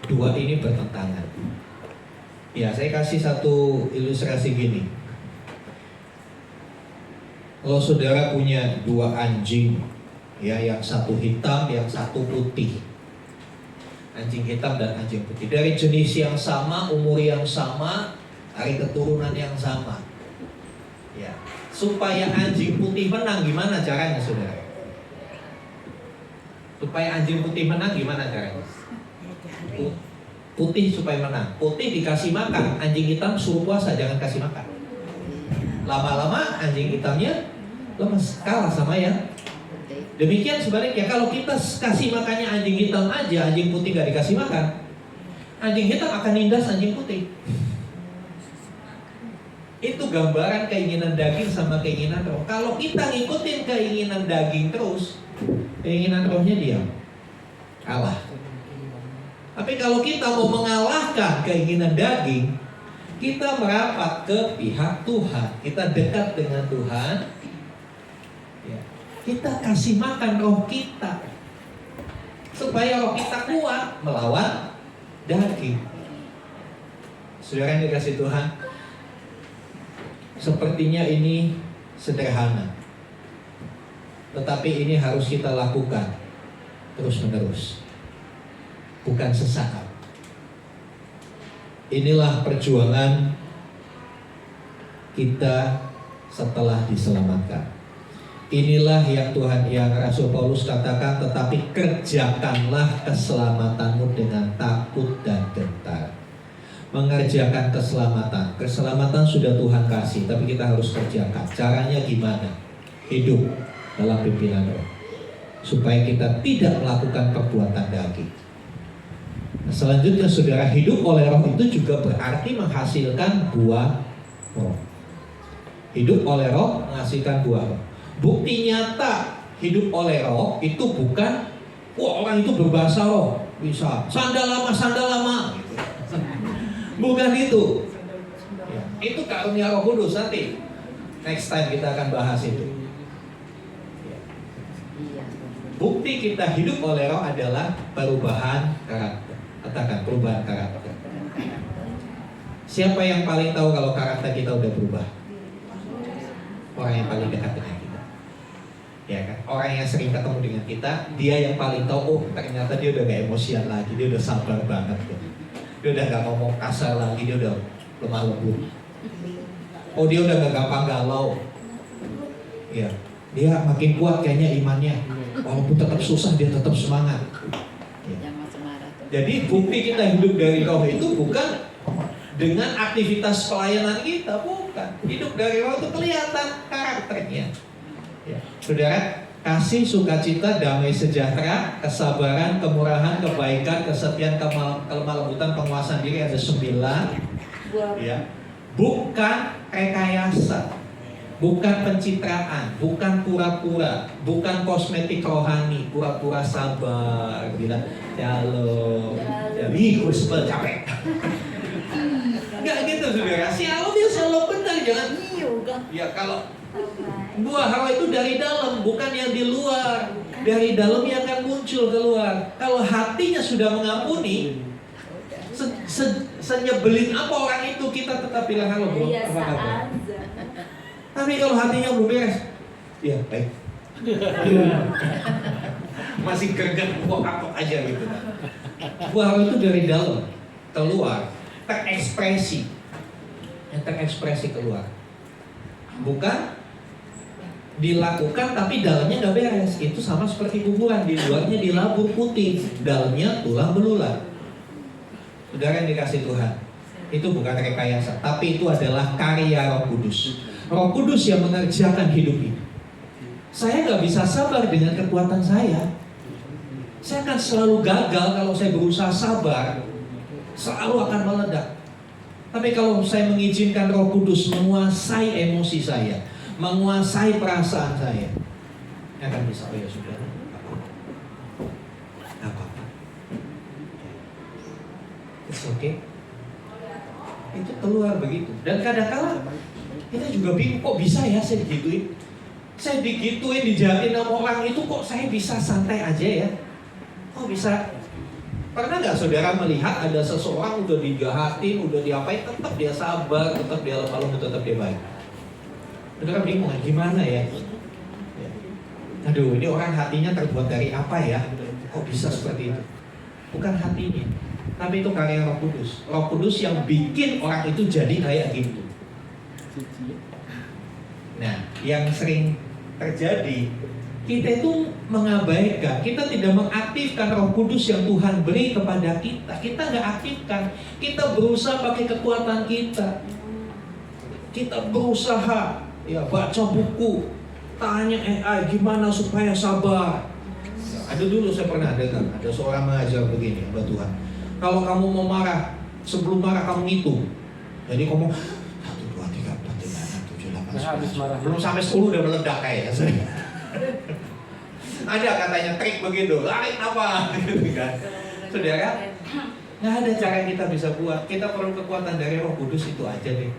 Dua ini bertentangan. Ya, saya kasih satu ilustrasi gini. Kalau saudara punya dua anjing, ya, yang satu hitam, yang satu putih, anjing hitam dan anjing putih, dari jenis yang sama, umur yang sama, dari keturunan yang sama. Ya, supaya anjing putih menang, gimana caranya, saudara? Supaya anjing putih menang, gimana caranya? Putih supaya menang. Putih dikasih makan, anjing hitam suruh puasa, jangan kasih makan. Lama-lama anjing hitamnya lemes, kalah sama yang demikian. Sebaliknya, kalau kita kasih makannya anjing hitam aja, anjing putih gak dikasih makan, anjing hitam akan nindas anjing putih. Itu gambaran keinginan daging sama keinginan roh. Kalau kita ngikutin keinginan daging terus, keinginan rohnya diam, kalah. Tapi kalau kita mau mengalahkan keinginan daging, kita merapat ke pihak Tuhan, kita dekat dengan Tuhan, ya, kita kasih makan roh kita, supaya roh kita kuat melawan daging. Saudara yang dikasih Tuhan, sepertinya ini sederhana, tetapi ini harus kita lakukan terus-menerus, bukan sesaat. Inilah perjuangan kita setelah diselamatkan. Inilah yang Tuhan, yang Rasul Paulus katakan, tetapi kerjakanlah keselamatanmu dengan takut dan gentar. Mengerjakan keselamatan. Keselamatan sudah Tuhan kasih, tapi kita harus kerjakan. Caranya gimana? Hidup dalam pimpinan roh, supaya kita tidak melakukan perbuatan daging. Selanjutnya, saudara, hidup oleh roh itu juga berarti menghasilkan buah roh. Hidup oleh roh menghasilkan buah roh. Bukti nyata hidup oleh roh itu bukan, wah, orang itu berbahasa roh, bisa sandal lama gitu. Bukan itu. Ya, itu karunia Roh Kudus. Nanti next time kita akan bahas itu. Ya. Bukti kita hidup oleh roh adalah perubahan karakter. Katakan perubahan karakter. Siapa yang paling tahu kalau karakter kita udah berubah? Orang yang paling dekat dengan kita, ya kan? Orang yang sering ketemu dengan kita, dia yang paling tahu. Oh, ternyata dia udah gak emosian lagi, dia udah sabar banget tuh. Dia udah gak ngomong kasar lagi, dia udah lemah lembut. Oh, dia udah gak gampang galau. Ya, dia makin kuat kayaknya imannya. Walaupun tetap susah, dia tetap semangat. Jadi bukti kita hidup dari roh itu bukan dengan aktivitas pelayanan kita, bukan. Hidup dari roh itu kelihatan karakternya. Ya. Saudara, kasih, sukacita, damai sejahtera, kesabaran, kemurahan, kebaikan, kesetiaan, kelemah lembutan, penguasaan diri, ada 9. Ya. Bukan rekayasa, bukan pencitraan, bukan pura-pura, bukan kosmetik rohani, pura-pura sabar, bilang shalom, gospel capek. Enggak gitu, saudara. Shalom ya shalom benar, jangan. Ya, kalau buah roh itu dari dalam, bukan yang di luar. Dari dalam yang akan muncul keluar. Kalau hatinya sudah mengampuni, senyebelin apa orang itu, kita tetap bilang halo bro, apa kabar? Tapi kalau hatinya belum beres, ya baik. Masih greget, kapok aja gitu. Buah roh itu dari dalam keluar, terekspresi, yang terekspresi keluar, bukan dilakukan tapi dalamnya nggak beres. Itu sama seperti kuburan, di luarnya dilabur putih, dalamnya tulang belulang. Saudara yang dikasih Tuhan, itu bukan rekayasa, tapi itu adalah karya Roh Kudus. Roh Kudus yang mengerjakan hidup ini. Saya nggak bisa sabar dengan kekuatan saya. Saya akan selalu gagal kalau saya berusaha sabar. Selalu akan meledak. Tapi kalau saya mengizinkan Roh Kudus menguasai emosi saya, menguasai perasaan saya, akan bisa. Oh ya sudah. okay. Itu keluar begitu. Dan kadang-kala kita juga bingung, kok bisa ya saya digituin? Saya digituin, dijahatin sama orang itu, kok saya bisa santai aja ya? Kok bisa? Pernah nggak saudara melihat ada seseorang udah dijahatin, udah diapain, tetap dia sabar, tetap dia lemah lembut, tetap dia baik? Saudara bingung, gimana ya? Aduh, ini orang hatinya terbuat dari apa ya? Kok bisa seperti itu? Bukan hatinya, tapi itu karya Roh Kudus. Roh Kudus yang bikin orang itu jadi kayak gitu. Nah, yang sering terjadi, kita itu mengabaikan, kita tidak mengaktifkan Roh Kudus yang Tuhan beri kepada kita. Kita nggak aktifkan, kita berusaha pakai kekuatan kita. Kita berusaha, ya baca buku, tanya AI gimana supaya sabar. Ada dulu saya pernah dengar, ada seorang mengajar begini, Mbak Tuhan. Kalau kamu mau marah, sebelum marah kamu ngitung. Jadi kamu 1, 2, 3, 4, 5, 6, 7, 8, 9. Belum sampai 10 udah meledak kayaknya. Ada katanya trik begitu, lari apa? Gitu kan. Saudara, nggak ada cara kita bisa buat. Kita perlu kekuatan dari Roh Kudus itu aja deh.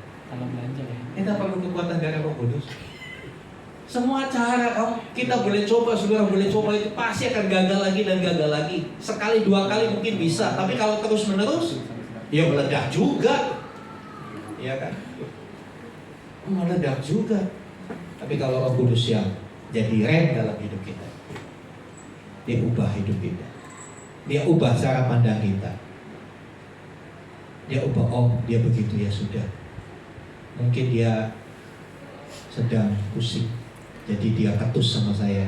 Kita perlu kekuatan dari Roh Kudus. Semua cara kita boleh coba, saudara boleh coba, itu pasti akan gagal lagi dan gagal lagi. Sekali 2 kali mungkin bisa, tapi kalau terus menerus, ya meledak juga, ya kan? Meledak juga. Tapi kalau Roh Kudus yang jadi rem dalam hidup kita, dia ubah hidup kita, dia ubah cara pandang kita, dia ubah, oh dia begitu ya sudah. Mungkin dia sedang pusing, jadi dia ketus sama saya.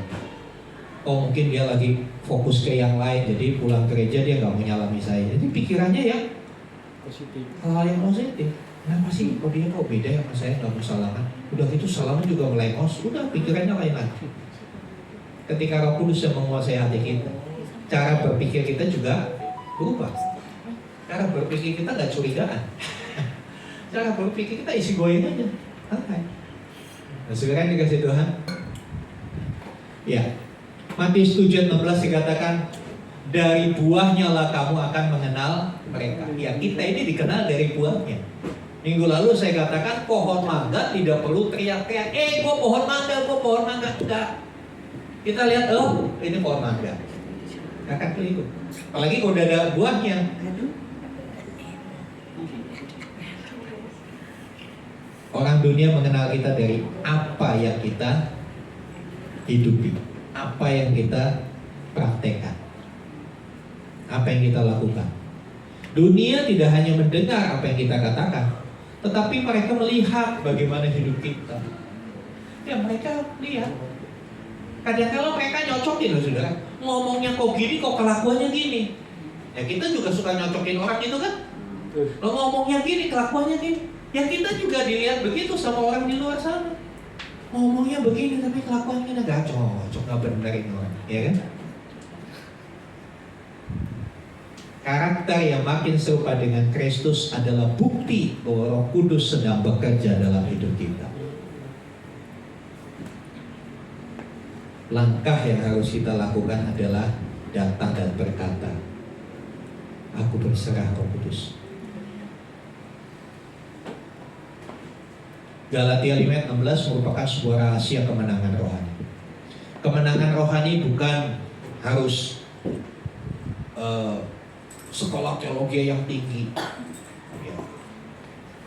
Oh mungkin dia lagi fokus ke yang lain, jadi pulang gereja dia nggak menyalami saya. Jadi pikirannya ya positif, hal yang positif. Kenapa sih kok dia kok beda ya sama saya, nggak mau salaman? Udah gitu salaman juga melengos, udah pikirannya lain lagi. Ketika Roh Kudus yang menguasai hati kita, cara berpikir kita juga berubah. Cara berpikir kita nggak curigaan. Cara berpikir kita isi goyang aja, santai. Nah, saudara yang dikasih Tuhan, ya, Matius 7:16 dikatakan, dari buahnya lah kamu akan mengenal mereka. Ya, kita ini dikenal dari buahnya. Minggu lalu saya katakan pohon mangga tidak perlu teriak-teriak, gua pohon mangga, gua pohon mangga. Enggak. Kita lihat, oh ini pohon mangga. Akan keliru. Apalagi kalau udah ada buahnya. Orang dunia mengenal kita dari apa yang kita hidupi, apa yang kita praktekkan, apa yang kita lakukan. Dunia tidak hanya mendengar apa yang kita katakan, tetapi mereka melihat bagaimana hidup kita. Ya mereka lihat. Kadang-kadang mereka nyocokin loh saudara. Ngomongnya kok gini, kok kelakuannya gini. Ya kita juga suka nyocokin orang gitu kan. Lo ngomongnya gini, kelakuannya gini. Ya kita juga dilihat begitu sama orang di luar sana. Ngomongnya begini tapi kelakuannya nggak cocok, nggak benar ini orang, ya kan? Karakter yang makin serupa dengan Kristus adalah bukti bahwa Roh Kudus sedang bekerja dalam hidup kita. Langkah yang harus kita lakukan adalah datang dan berkata, aku berserah Roh Kudus. Galatia 5:16 merupakan sebuah rahasia kemenangan rohani. Kemenangan rohani bukan harus sekolah teologi yang tinggi. Ya.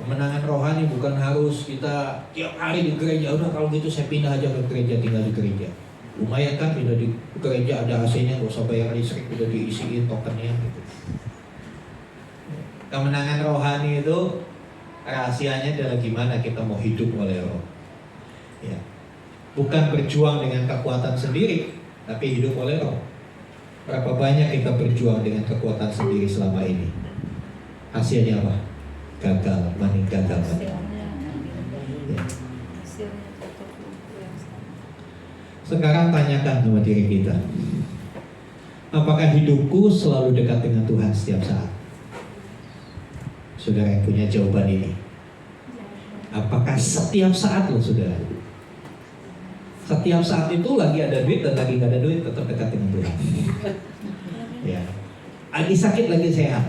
Kemenangan rohani bukan harus kita tiap hari di gereja. Udah kalau gitu saya pindah aja ke gereja, tinggal di gereja. Lumayan kan pindah di gereja, ada AC-nya, gak usah bayar listrik, udah diisiin tokennya gitu. Kemenangan rohani itu rahasianya adalah gimana kita mau hidup oleh Roh. Ya. Bukan berjuang dengan kekuatan sendiri, tapi hidup oleh Roh. Berapa banyak kita berjuang dengan kekuatan sendiri selama ini? Hasilnya apa? Gagal, maning gagal. Ya. Sekarang tanyakan sama diri kita, apakah hidupku selalu dekat dengan Tuhan setiap saat? Saudara yang punya jawaban ini, apakah setiap saat loh saudara? Setiap saat itu lagi ada duit dan lagi nggak ada duit tetap dekat dengan Tuhan. Ya, lagi sakit lagi sehat.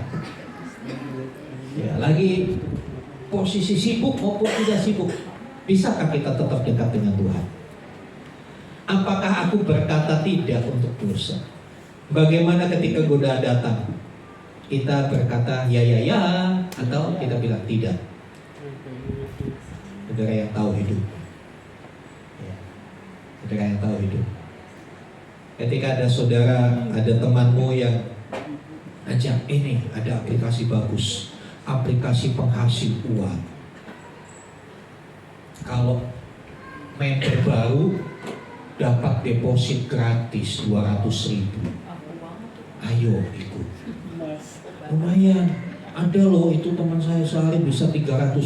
Ya, lagi posisi sibuk maupun tidak sibuk, bisakah kita tetap dekat dengan Tuhan? Apakah aku berkata tidak untuk dosa? Bagaimana ketika godaan datang? Kita berkata ya atau kita bilang tidak? Saudara yang tahu hidup. Ya, saudara yang tahu hidup. Ketika ada saudara, ada temanmu yang ajak, ini ada aplikasi bagus, aplikasi penghasil uang. Kalau member baru dapat deposit gratis 200.000. Ayo ikut. Lumayan. Ada loh itu teman saya sehari bisa 300.000.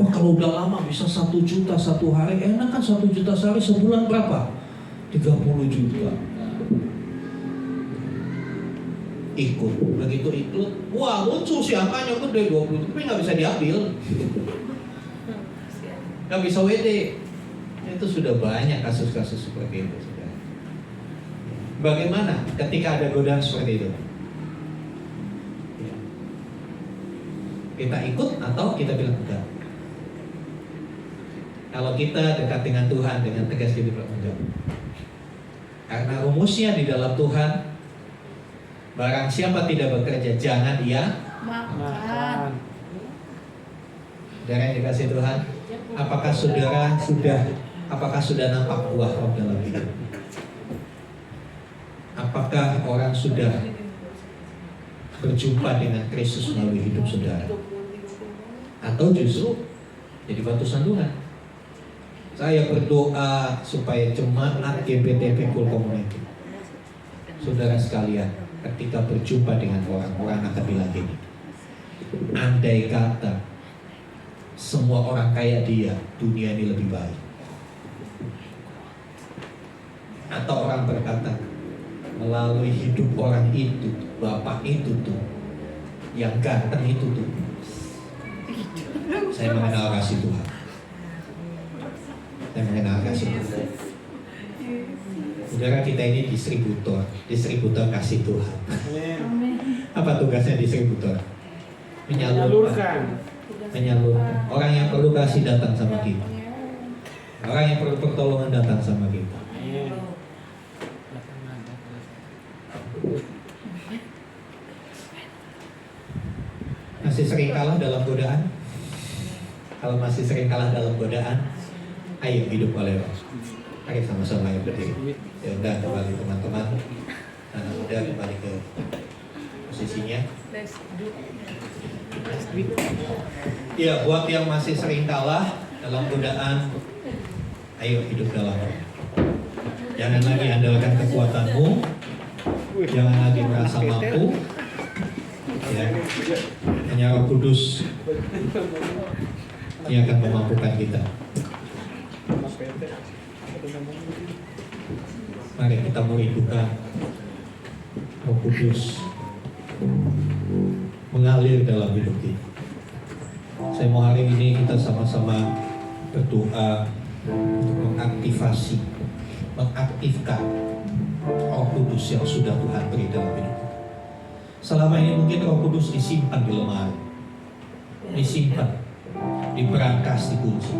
Wah kalau udah lama bisa 1 juta satu hari. Enak kan 1 juta sehari, sebulan berapa? 30 juta. Ikut. Begitu ikut, wah muncul si angkanya gede 20, tapi nggak bisa diambil. Nggak bisa WD. Itu sudah banyak kasus-kasus seperti itu. Bagaimana ketika ada godaan seperti itu? Kita ikut atau kita bilang enggak? Kalau kita dekat dengan Tuhan dengan tegas kita bilang enggak. Karena rumusnya di dalam Tuhan, barang siapa tidak bekerja jangan ia makan. Saudara yang dikasih Tuhan, apakah sudah nampak buah roh dalam hidup? Apakah orang sudah berjumpa dengan Kristus melalui hidup saudara? Atau justru jadi batu sandungan? Saya berdoa supaya jemaat GBTP Full Community, saudara sekalian, ketika berjumpa dengan orang akan bilang gini, andai kata semua orang kayak dia, dunia ini lebih baik. Atau orang berkata, melalui hidup orang itu, bapak itu tuh, yang ganteng itu tuh, saya mengenal kasih Tuhan. Saya mengenal kasih Tuhan. Saudara kita ini distributor kasih Tuhan. Apa tugasnya distributor? Menyalurkan. Orang yang perlu kasih datang sama kita. Orang yang perlu pertolongan datang sama kita. Masih sering kalah dalam godaan? Kalau masih sering kalah dalam godaan, ayo hidup oleh Roh. Mari sama-sama yang berdiri. Ya udah kembali teman-teman. Anak muda kembali ke posisinya. Ya, buat yang masih sering kalah dalam godaan, ayo hidup dalam Roh. Jangan lagi andalkan kekuatanmu, jangan lagi merasa mampu. Ya, hanya Roh Kudus yang akan memampukan kita. Mari kita merindukan Roh Kudus mengalir dalam hidup kita. Saya mau hari ini kita sama-sama berdoa untuk mengaktifkan Roh Kudus yang sudah Tuhan beri dalam hidup kita. Selama ini mungkin Roh Kudus disimpan di lemari, disimpan di berangkas, dikunci,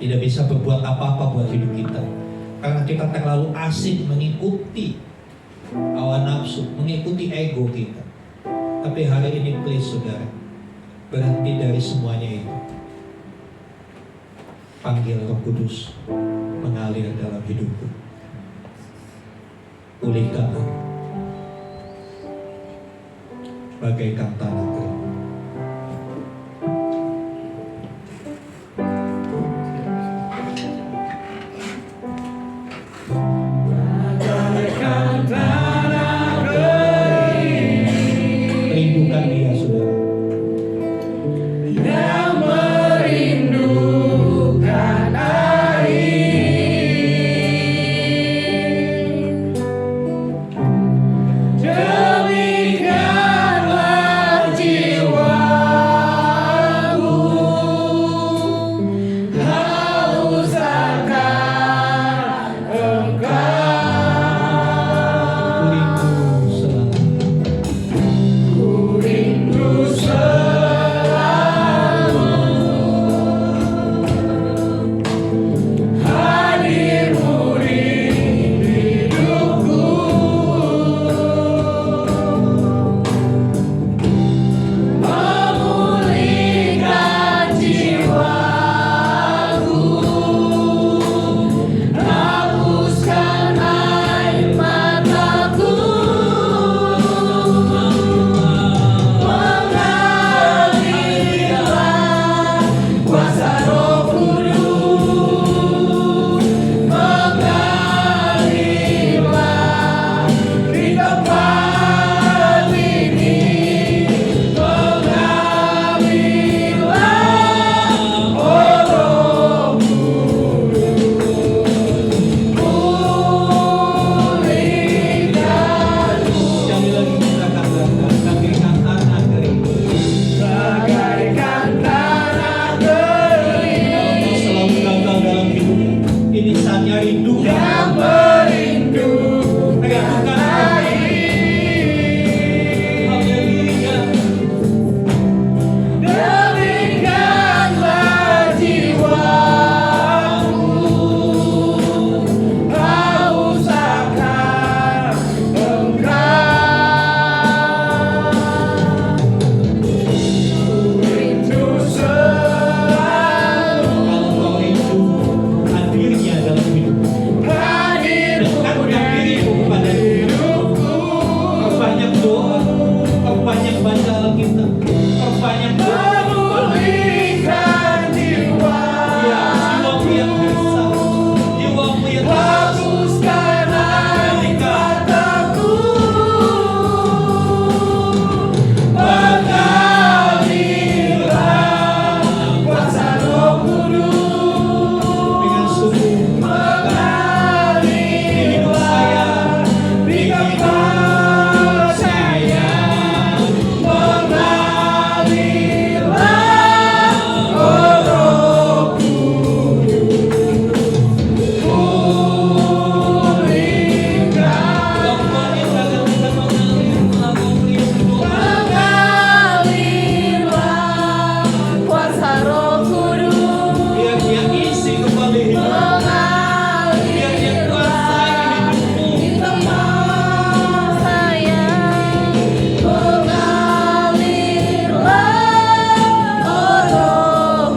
tidak bisa berbuat apa-apa buat hidup kita karena kita terlalu asik mengikuti hawa nafsu, mengikuti ego kita. Tapi hari ini please saudara, berhenti dari semuanya itu. Panggil Roh Kudus mengalir dalam hidupku. Pulihkan aku bagaikan tanah kering. Rindukan dia saudara. Yang merindukan air, demikianlah Rupanya memulihkan jiwa, ya, jiwamu yang gersang, jiwamu yang hapuskan air mataku, mengalirlah kuasa Roh Kudus, dengan sungguh mengalirlah dengan percaya, mengalirlah oh Roh mengalirlah kuasa Roh Kudus, biar dia isi kembali hidup, biar dia kuasai hidupmu. di tempat saya, mengalirlah oh Roh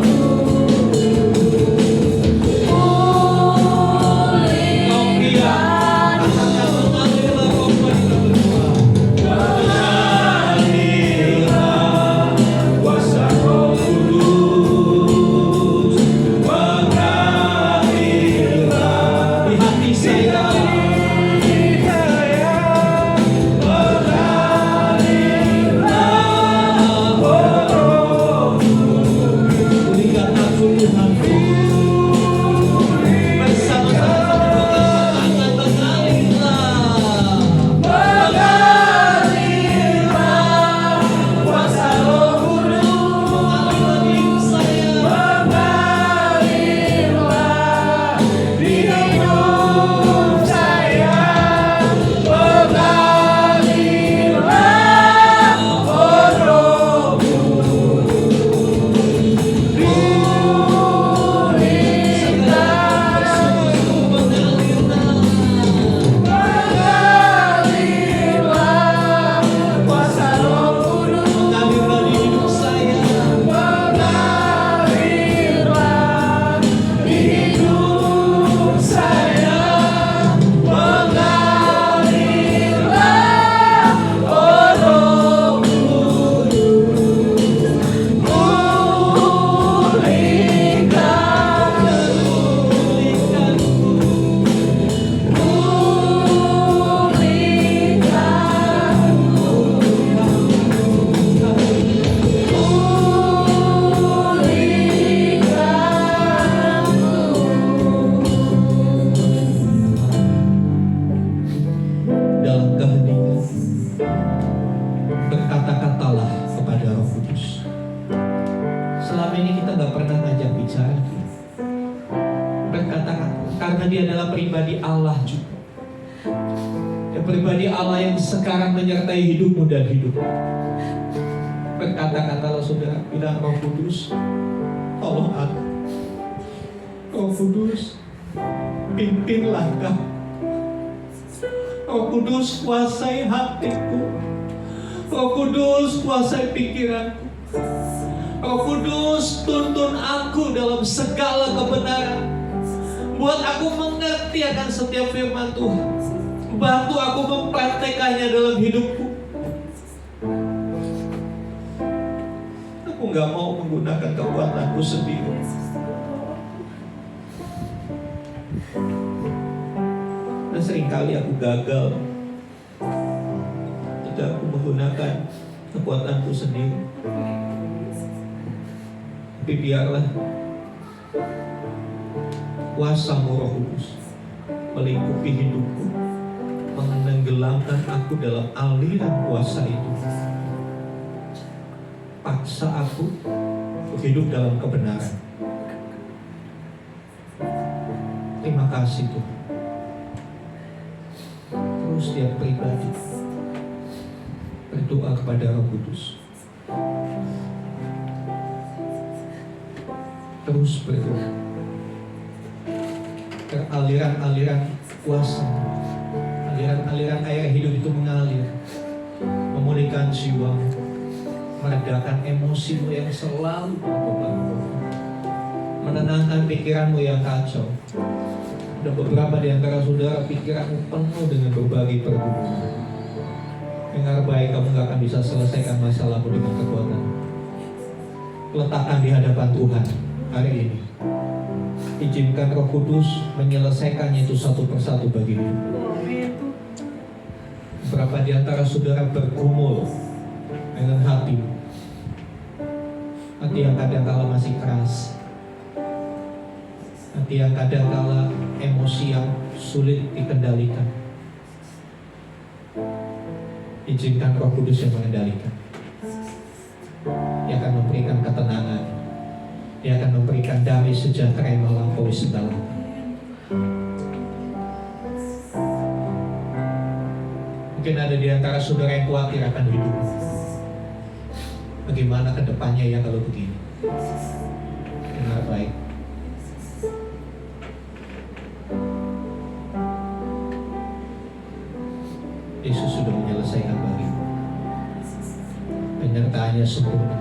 Kau pria, katakan mengalirlah rohmu kita berdua. mengalirlah kuasa Roh Kudus, mengalirlah Di hati saya, berikan aku Tuhanku. Bersama-sama kami mengalirlah. kuasa Roh Kudus, Mengalirlah hidup saya. mengalirlah di hidup saya, mengalirlah oh Roh mengalirlah kuasa Roh Kudus, Mengalirlah di hidup saya. mengalirlah di hidup saya, mengalirlah oh Roh Kudus, Dalam keheningan, berkata-katalah kepada Roh Kudus. Selama ini kita nggak pernah ngajak bicara. Berkata-kata, karena dia adalah pribadi Allah juga. Dia pribadi Allah yang sekarang menyertai hidupmu dan hidupmu. Berkata-katalah saudara, bilang Roh Kudus, tolong aku. Roh Kudus, pimpinlah kami. Roh Kudus kuasai hatiku. Roh Kudus kuasai pikiranku. Roh Kudus tuntun aku dalam segala kebenaran. Buat aku mengerti akan setiap firman Tuhan. Bantu aku mempraktekannya dalam hidupku. Aku gak mau menggunakan kekuatanku sendiri. Dan seringkali aku gagal ketika aku menggunakan kekuatanku sendiri. Tapi biarlah kuasa-Mu Roh Kudus melingkupi hidupku, menenggelamkan aku dalam aliran kuasa itu. Paksa aku untuk hidup dalam kebenaran. Terima kasih Tuhan. Terus setiap pribadi berdoa kepada Roh Kudus. Terus berdoa. Aliran-aliran kuasa, aliran-aliran air hidup itu mengalir, memulihkan jiwamu, meredakan emosimu yang selalu berkembang, menenangkan pikiranmu yang kacau. Ada beberapa di antara saudara pikiranmu penuh dengan berbagai pergumulan. Dengar baik, kamu gak akan bisa selesaikan masalahmu dengan kekuatan. letakkan di hadapan Tuhan hari ini. Izinkan Roh Kudus menyelesaikannya itu satu persatu bagi hidup. Berapa di antara saudara bergumul dengan hati yang kadang kala masih keras, hati yang kadang kala emosi yang sulit dikendalikan. Izinkan Roh Kudus yang mengendalikan. Dia akan memberikan ketenangan. Dia akan memberikan damai sejahtera yang melampaui segala. Mungkin ada di antara saudara yang khawatir akan hidup. Bagaimana ke depannya ya kalau begini? Dengar baik. Yesus sudah menyelesaikan bagimu. Penyertaannya sempurna.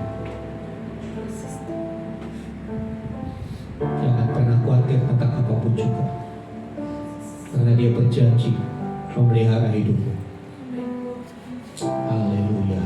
Jangan pernah khawatir tentang apapun juga, karena Dia berjanji memelihara hidupmu. Haleluya.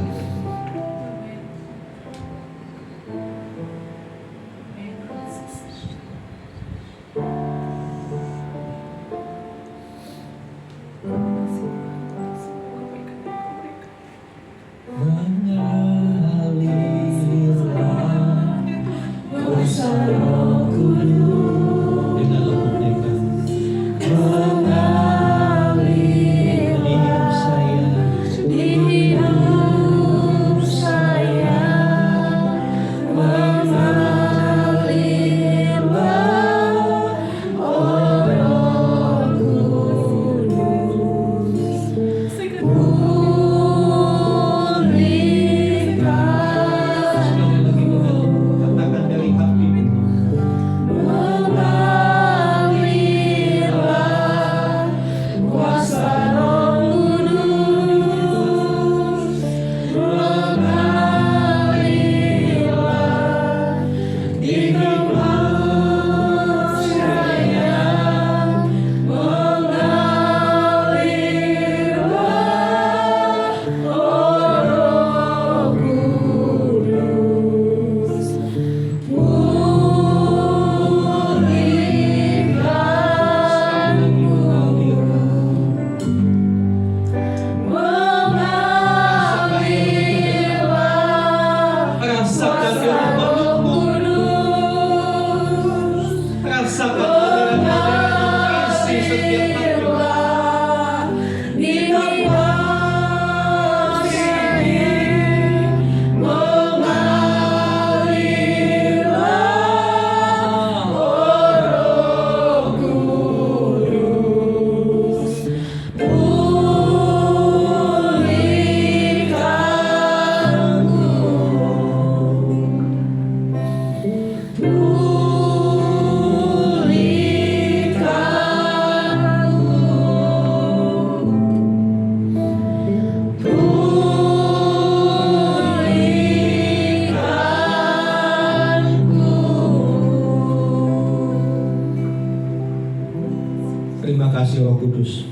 Terima kasih Roh Kudus,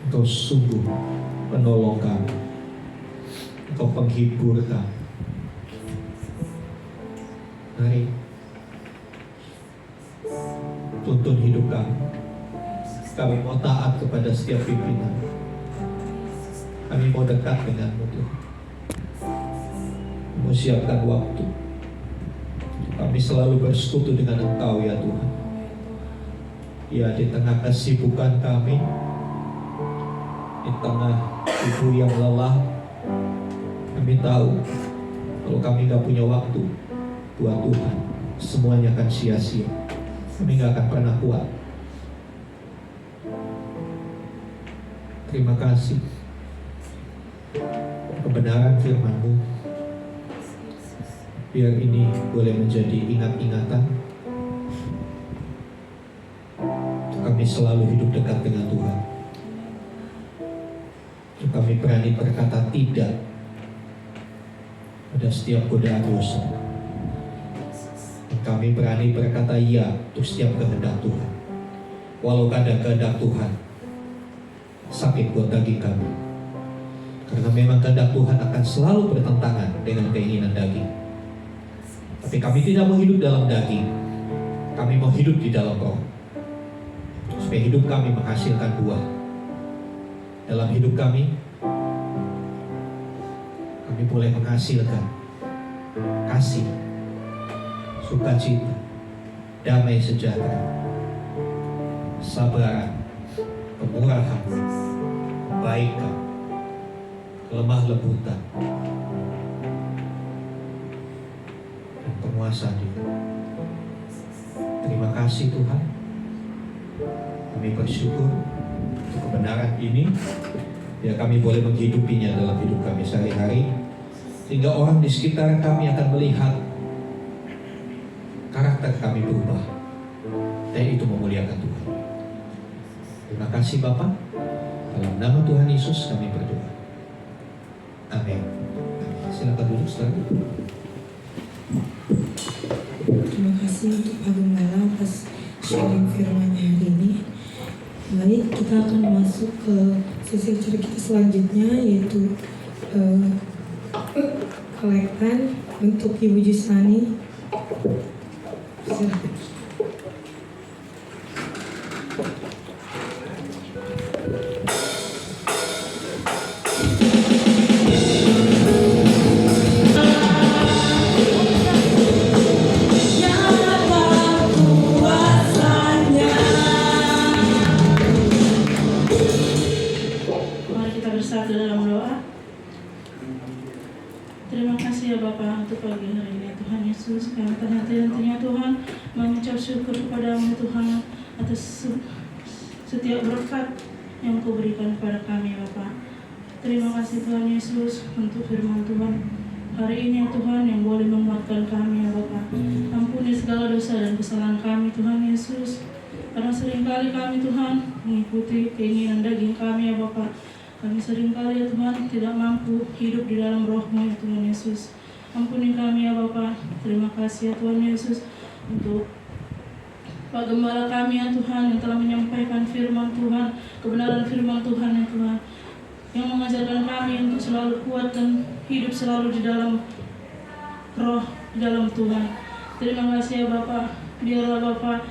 Engkau sungguh penolong kami, Engkau penghibur kami. Mari tuntun hidup kami. Kami mau taat kepada setiap pimpinan. Kami mau dekat dengan-Mu Tuhan. Mau siapkan waktu. Kami selalu bersekutu dengan Engkau ya Tuhan. Ya, di tengah kesibukan kami, di tengah tubuh yang lelah, kami tahu kalau kami gak punya waktu buat Tuhan, semuanya akan sia-sia. Kami gak akan pernah kuat. Terima kasih kebenaran firman-Mu. Biar ini boleh menjadi ingat-ingatan. Kami selalu hidup dekat dengan Tuhan. Kami berani berkata tidak pada setiap godaan dosa. Kami berani berkata ya untuk setiap kehendak Tuhan. Walau kadang kehendak Tuhan sakit buat daging kami. Karena memang kehendak Tuhan akan selalu bertentangan dengan keinginan daging. Tapi kami tidak mau hidup dalam daging. Kami mau hidup di dalam roh. Supaya hidup kami menghasilkan buah. Dalam hidup kami boleh menghasilkan kasih, sukacita, damai sejahtera, sabaran, kemurahan, kebaikan, kelemah lembutan, dan penguasaan diri. Terima kasih Tuhan. Kami bersyukur untuk kebenaran ini, ya kami boleh menghidupinya dalam hidup kami sehari-hari, sehingga orang di sekitar kami akan melihat karakter kami berubah, dan itu memuliakan Tuhan. Terima kasih Bapa. Dalam nama Tuhan Yesus kami berdoa. Amin. Silakan duduk saudara. Terima kasih untuk Pak Gembala atas sharing firman-Nya hari ini. Baik, kita akan masuk ke sesi acara kita selanjutnya, yaitu kolektan untuk Ibu Jusani. Silakan. Mari kita bersatu dalam doa. Terima kasih ya Bapa untuk pagi hari ini Tuhan Yesus. Kami hati-hatinya Tuhan mengucap syukur kepadamu Tuhan atas setiap berkat yang Kau berikan kepada kami Bapa. Terima kasih Tuhan Yesus untuk firman Tuhan hari ini Tuhan yang boleh menguatkan kami ya Bapa. Ampuni segala dosa dan kesalahan kami Tuhan Yesus. Karena seringkali kami Tuhan mengikuti keinginan daging kami ya Bapa. Kami seringkali ya Tuhan tidak mampu hidup di dalam roh-Mu ya Tuhan Yesus. Ampuni kami ya Bapa. Terima kasih ya Tuhan Yesus untuk Pak Gembala kami ya Tuhan yang telah menyampaikan firman Tuhan, kebenaran firman Tuhan ya Tuhan, yang mengajarkan kami untuk selalu kuat dan hidup selalu di dalam roh, di dalam Tuhan. Terima kasih ya Bapa. Biarlah Bapa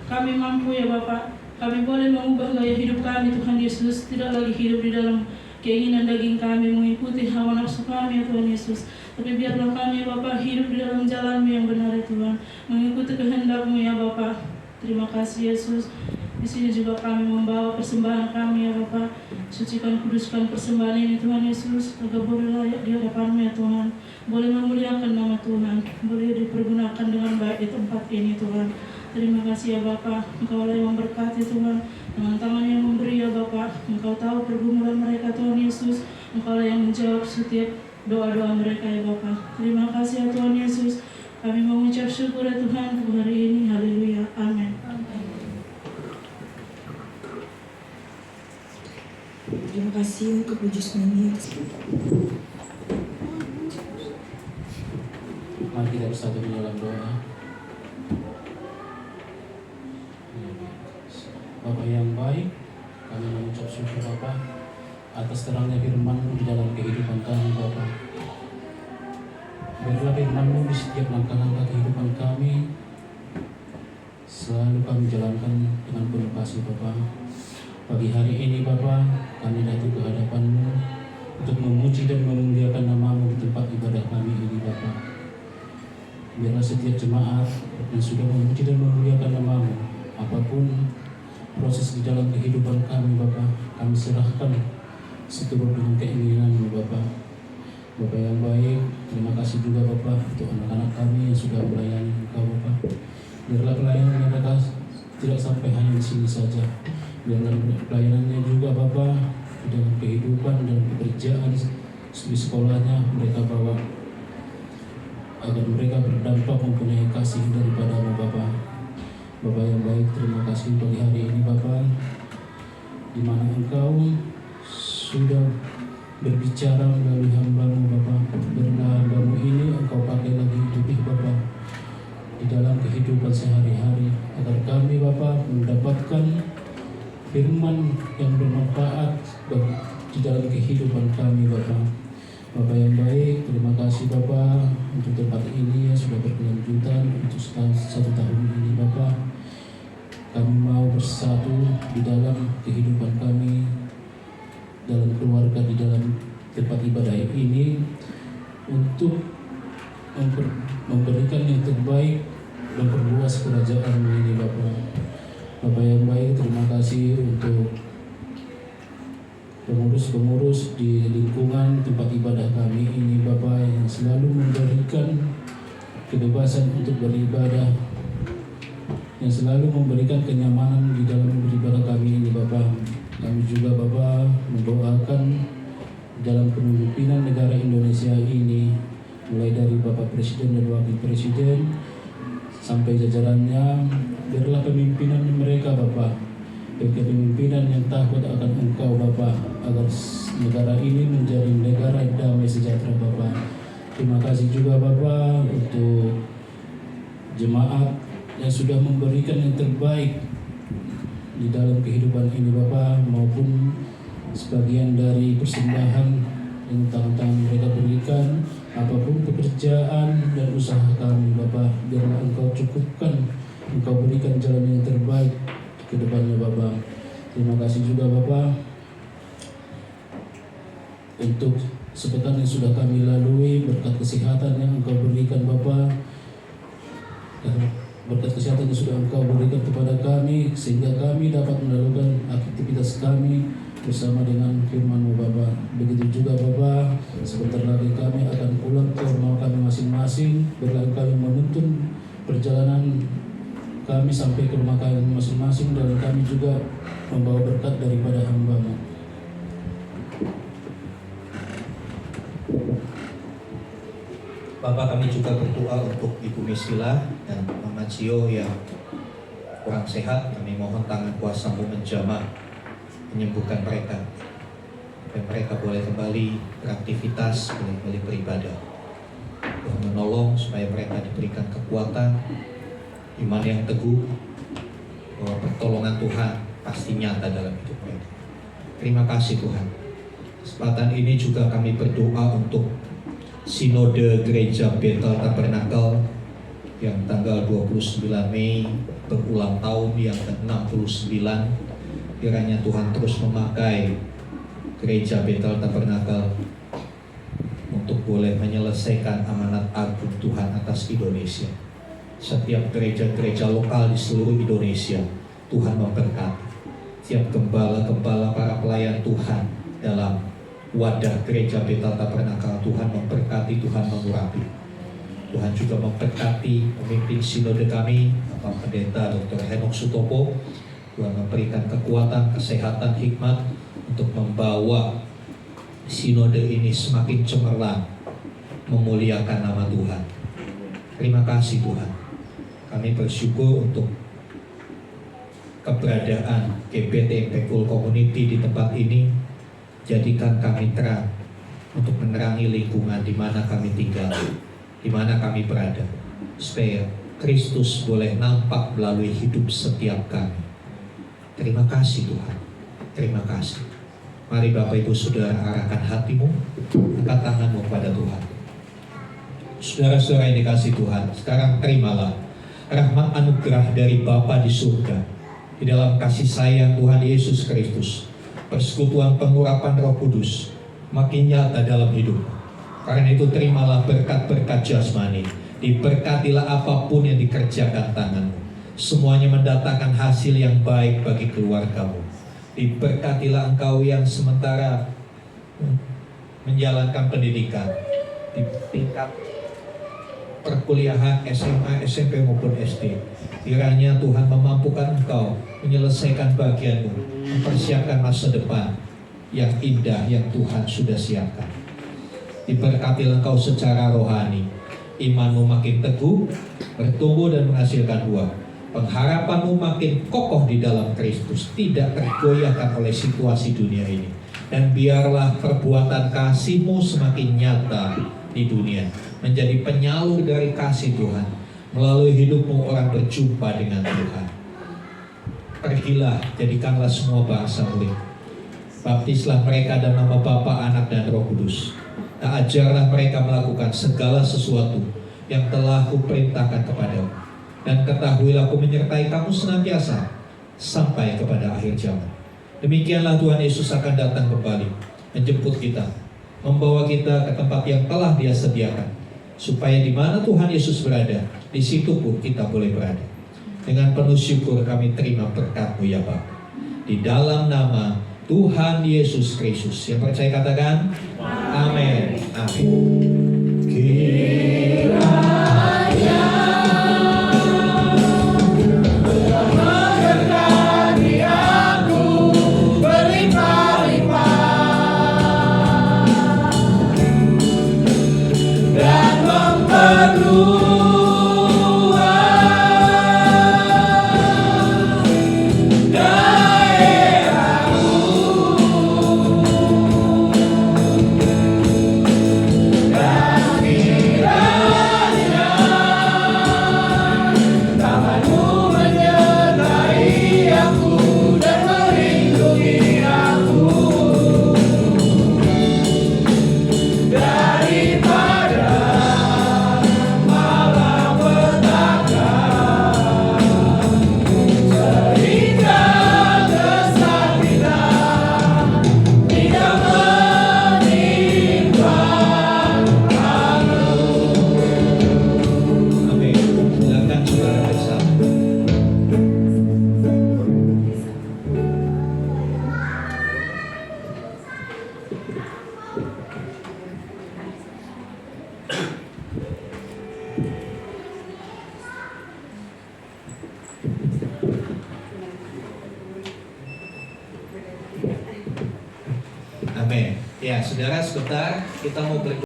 kami mampu ya Bapa. Kami boleh mengubah gaya hidup kami Tuhan Yesus. Tidak lagi hidup di dalam keinginan daging kami, mengikuti hawa nafsu kami ya Tuhan Yesus. Tapi biarlah kami Bapa hidup di dalam jalan-Mu yang benar ya Tuhan, mengikuti kehendak-Mu ya Bapa. Terima kasih Yesus. Di sini juga kami membawa persembahan kami ya Bapa. Sucikan, kuduskan persembahan ini Tuhan Yesus, agar boleh layak di hadapan-Mu ya Tuhan. Boleh memuliakan nama Tuhan, boleh dipergunakan dengan baik di tempat ini Tuhan. Terima kasih ya Bapa, Engkau lah yang memberkati Tuhan, dengan tangan yang memberi ya Bapa. Engkau tahu pergumulan mereka Tuhan Yesus, Engkau lah yang menjawab setiap doa-doa mereka ya Bapa. Terima kasih ya Tuhan Yesus. Kami mengucap syukur ya Tuhan untuk hari ini. Haleluya. Amin. Terima kasih untuk Bu Jusmani. Mari kita bersatu di dalam doa. Bapa yang baik, kami mengucap syukur Bapa atas terangnya firman-Mu di dalam kehidupan kami Bapa. Biarlah firman-Mu di setiap langkah-langkah kehidupan kami selalu kami jalankan dengan penuh kasih Bapa. Pagi hari ini Bapa, kami datang ke hadapan-Mu untuk memuji dan memuliakan nama-Mu di tempat ibadah kami ini Bapa. Biarlah setiap jemaat yang sudah memuji dan memuliakan nama-Mu, apapun proses di dalam kehidupan kami Bapa, kami serahkan seturut dengan keinginan-Mu Bapa. Bapa yang baik, terima kasih juga Bapa untuk anak-anak kami yang sudah melayani Engkau Bapa. Biarlah pelayanan mereka tidak sampai hanya di sini saja. Biarlah pelayanannya juga Bapa di dalam kehidupan dan pekerjaan di sekolahnya mereka bawa, agar mereka berdampak mempunyai kasih daripada-Mu Bapa. Bapa yang baik, terima kasih pagi hari ini Bapa, di mana Engkau sudah berbicara melalui hamba-Mu Bapa. Biarlah hamba-Mu ini Engkau pakai lagi lebih Bapa di dalam kehidupan sehari-hari, agar kami Bapa mendapatkan firman yang bermanfaat di dalam kehidupan kami Bapa. Bapa yang baik, terima kasih Bapa untuk tempat ini yang sudah tempat ibadah ini untuk memberikan yang terbaik dan perluas kerajaan ini Bapak. Bapak yang baik, terima kasih untuk pengurus-pengurus di lingkungan tempat ibadah kami ini Bapak, yang selalu memberikan kebebasan untuk beribadah, yang selalu memberikan kenyamanan di dalam beribadah kami ini Bapak. Kami juga Bapak mendoakan dalam kepemimpinan negara Indonesia ini, mulai dari Bapak Presiden dan Wakil Presiden sampai jajarannya, biarlah pemimpinan mereka Bapak, kepemimpinan yang takut akan Engkau Bapak, agar negara ini menjadi negara damai sejahtera Bapak. Terima kasih juga Bapak untuk jemaat yang sudah memberikan yang terbaik di dalam kehidupan ini Bapak, maupun sebagian dari persembahan yang tangan-tangan mereka berikan, apapun pekerjaan dan usaha kami Bapak, biarlah Engkau cukupkan, Engkau berikan jalan yang terbaik ke depannya Bapak. Terima kasih juga Bapak untuk sepekan yang sudah kami lalui, berkat kesehatan yang Engkau berikan Bapak, berkat kesehatan yang sudah Engkau berikan kepada kami, sehingga kami dapat melakukan aktivitas kami bersama dengan firman-Mu Bapak. Begitu juga Bapak, sebentar lagi kami akan pulang ke rumah kami masing-masing, biarlah Engkau yang menuntun perjalanan kami sampai ke rumah kami masing-masing, dan kami juga membawa berkat daripada hamba-Mu. Bapak, kami juga berdoa untuk Ibu Misila dan Mama Cio yang kurang sehat. Kami mohon tangan kuasa-Mu menjamah, menyembuhkan mereka, dan mereka boleh kembali beraktivitas, boleh kembali beribadah. Tuhan menolong supaya mereka diberikan kekuatan, iman yang teguh, bahwa pertolongan Tuhan pasti nyata dalam hidup mereka. Terima kasih Tuhan. Kesempatan ini juga kami berdoa untuk Sinode Gereja Bethel Tabernakel yang tanggal 29 Mei berulang tahun yang ke-69. Kiranya Tuhan terus memakai Gereja Bethel Tabernakel untuk boleh menyelesaikan amanat agung Tuhan atas Indonesia. Setiap gereja-gereja lokal di seluruh Indonesia, Tuhan memberkati. Setiap gembala-gembala, para pelayan Tuhan dalam wadah Gereja Bethel Tabernakel, Tuhan memberkati, Tuhan mengurapi. Tuhan juga memberkati pemimpin sinode kami, Bapak Pendeta Dr. Henok Sutopo. Tuhan memberikan kekuatan, kesehatan, hikmat untuk membawa sinode ini semakin cemerlang, memuliakan nama Tuhan. Terima kasih Tuhan. Kami bersyukur untuk keberadaan GBT Impactful Community di tempat ini. Jadikan kami terang untuk menerangi lingkungan di mana kami tinggal, di mana kami berada, supaya Kristus boleh nampak melalui hidup setiap kami. Terima kasih Tuhan. Terima kasih. Mari Bapak Ibu Saudara arahkan hatimu, angkat tanganmu kepada Tuhan. Saudara-saudara yang dikasih Tuhan, sekarang terimalah rahmat anugerah dari Bapa di surga, di dalam kasih sayang Tuhan Yesus Kristus, persekutuan pengurapan Roh Kudus makin nyata dalam hidup. Karena itu terimalah berkat-berkat jasmani, diberkatilah apapun yang dikerjakan tanganmu, semuanya mendatangkan hasil yang baik bagi keluargamu. Diberkatilah engkau yang sementara menjalankan pendidikan di tingkat perkuliahan SMA, SMP maupun SD. Kiranya Tuhan memampukan engkau menyelesaikan bagianmu, mempersiapkan masa depan yang indah yang Tuhan sudah siapkan. Diberkatilah engkau secara rohani, imanmu makin teguh, bertumbuh dan menghasilkan buah. Pengharapanmu makin kokoh di dalam Kristus, tidak tergoyahkan oleh situasi dunia ini. Dan biarlah perbuatan kasih-Mu semakin nyata di dunia, menjadi penyalur dari kasih Tuhan. Melalui hidupmu orang berjumpa dengan Tuhan. Pergilah, jadikanlah semua bangsa murid. Baptislah mereka dalam nama Bapa, Anak, dan Roh Kudus. Dan ajarlah mereka melakukan segala sesuatu yang telah Kuperintahkan kepadamu. Dan ketahuilah Aku menyertai kamu senantiasa sampai kepada akhir zaman. Demikianlah Tuhan Yesus akan datang kembali menjemput kita. membawa kita ke tempat yang telah Dia sediakan, supaya di mana Tuhan Yesus berada, di situ pun kita boleh berada. Dengan penuh syukur kami terima berkat-Mu ya Bapa. Di dalam nama Tuhan Yesus Kristus. Yang percaya katakan amin. Amin. Memberkati aku berlimpah-limpah dan memperluas daerahmu. Dan kiranya tanganmu menyertai aku dan melindungi aku daripada malapetaka, sehingga kesakitan tidak menimpa aku. Amin. Silakan saudara bersama. Amin. Ya, saudara, sebentar kita mau berdoa.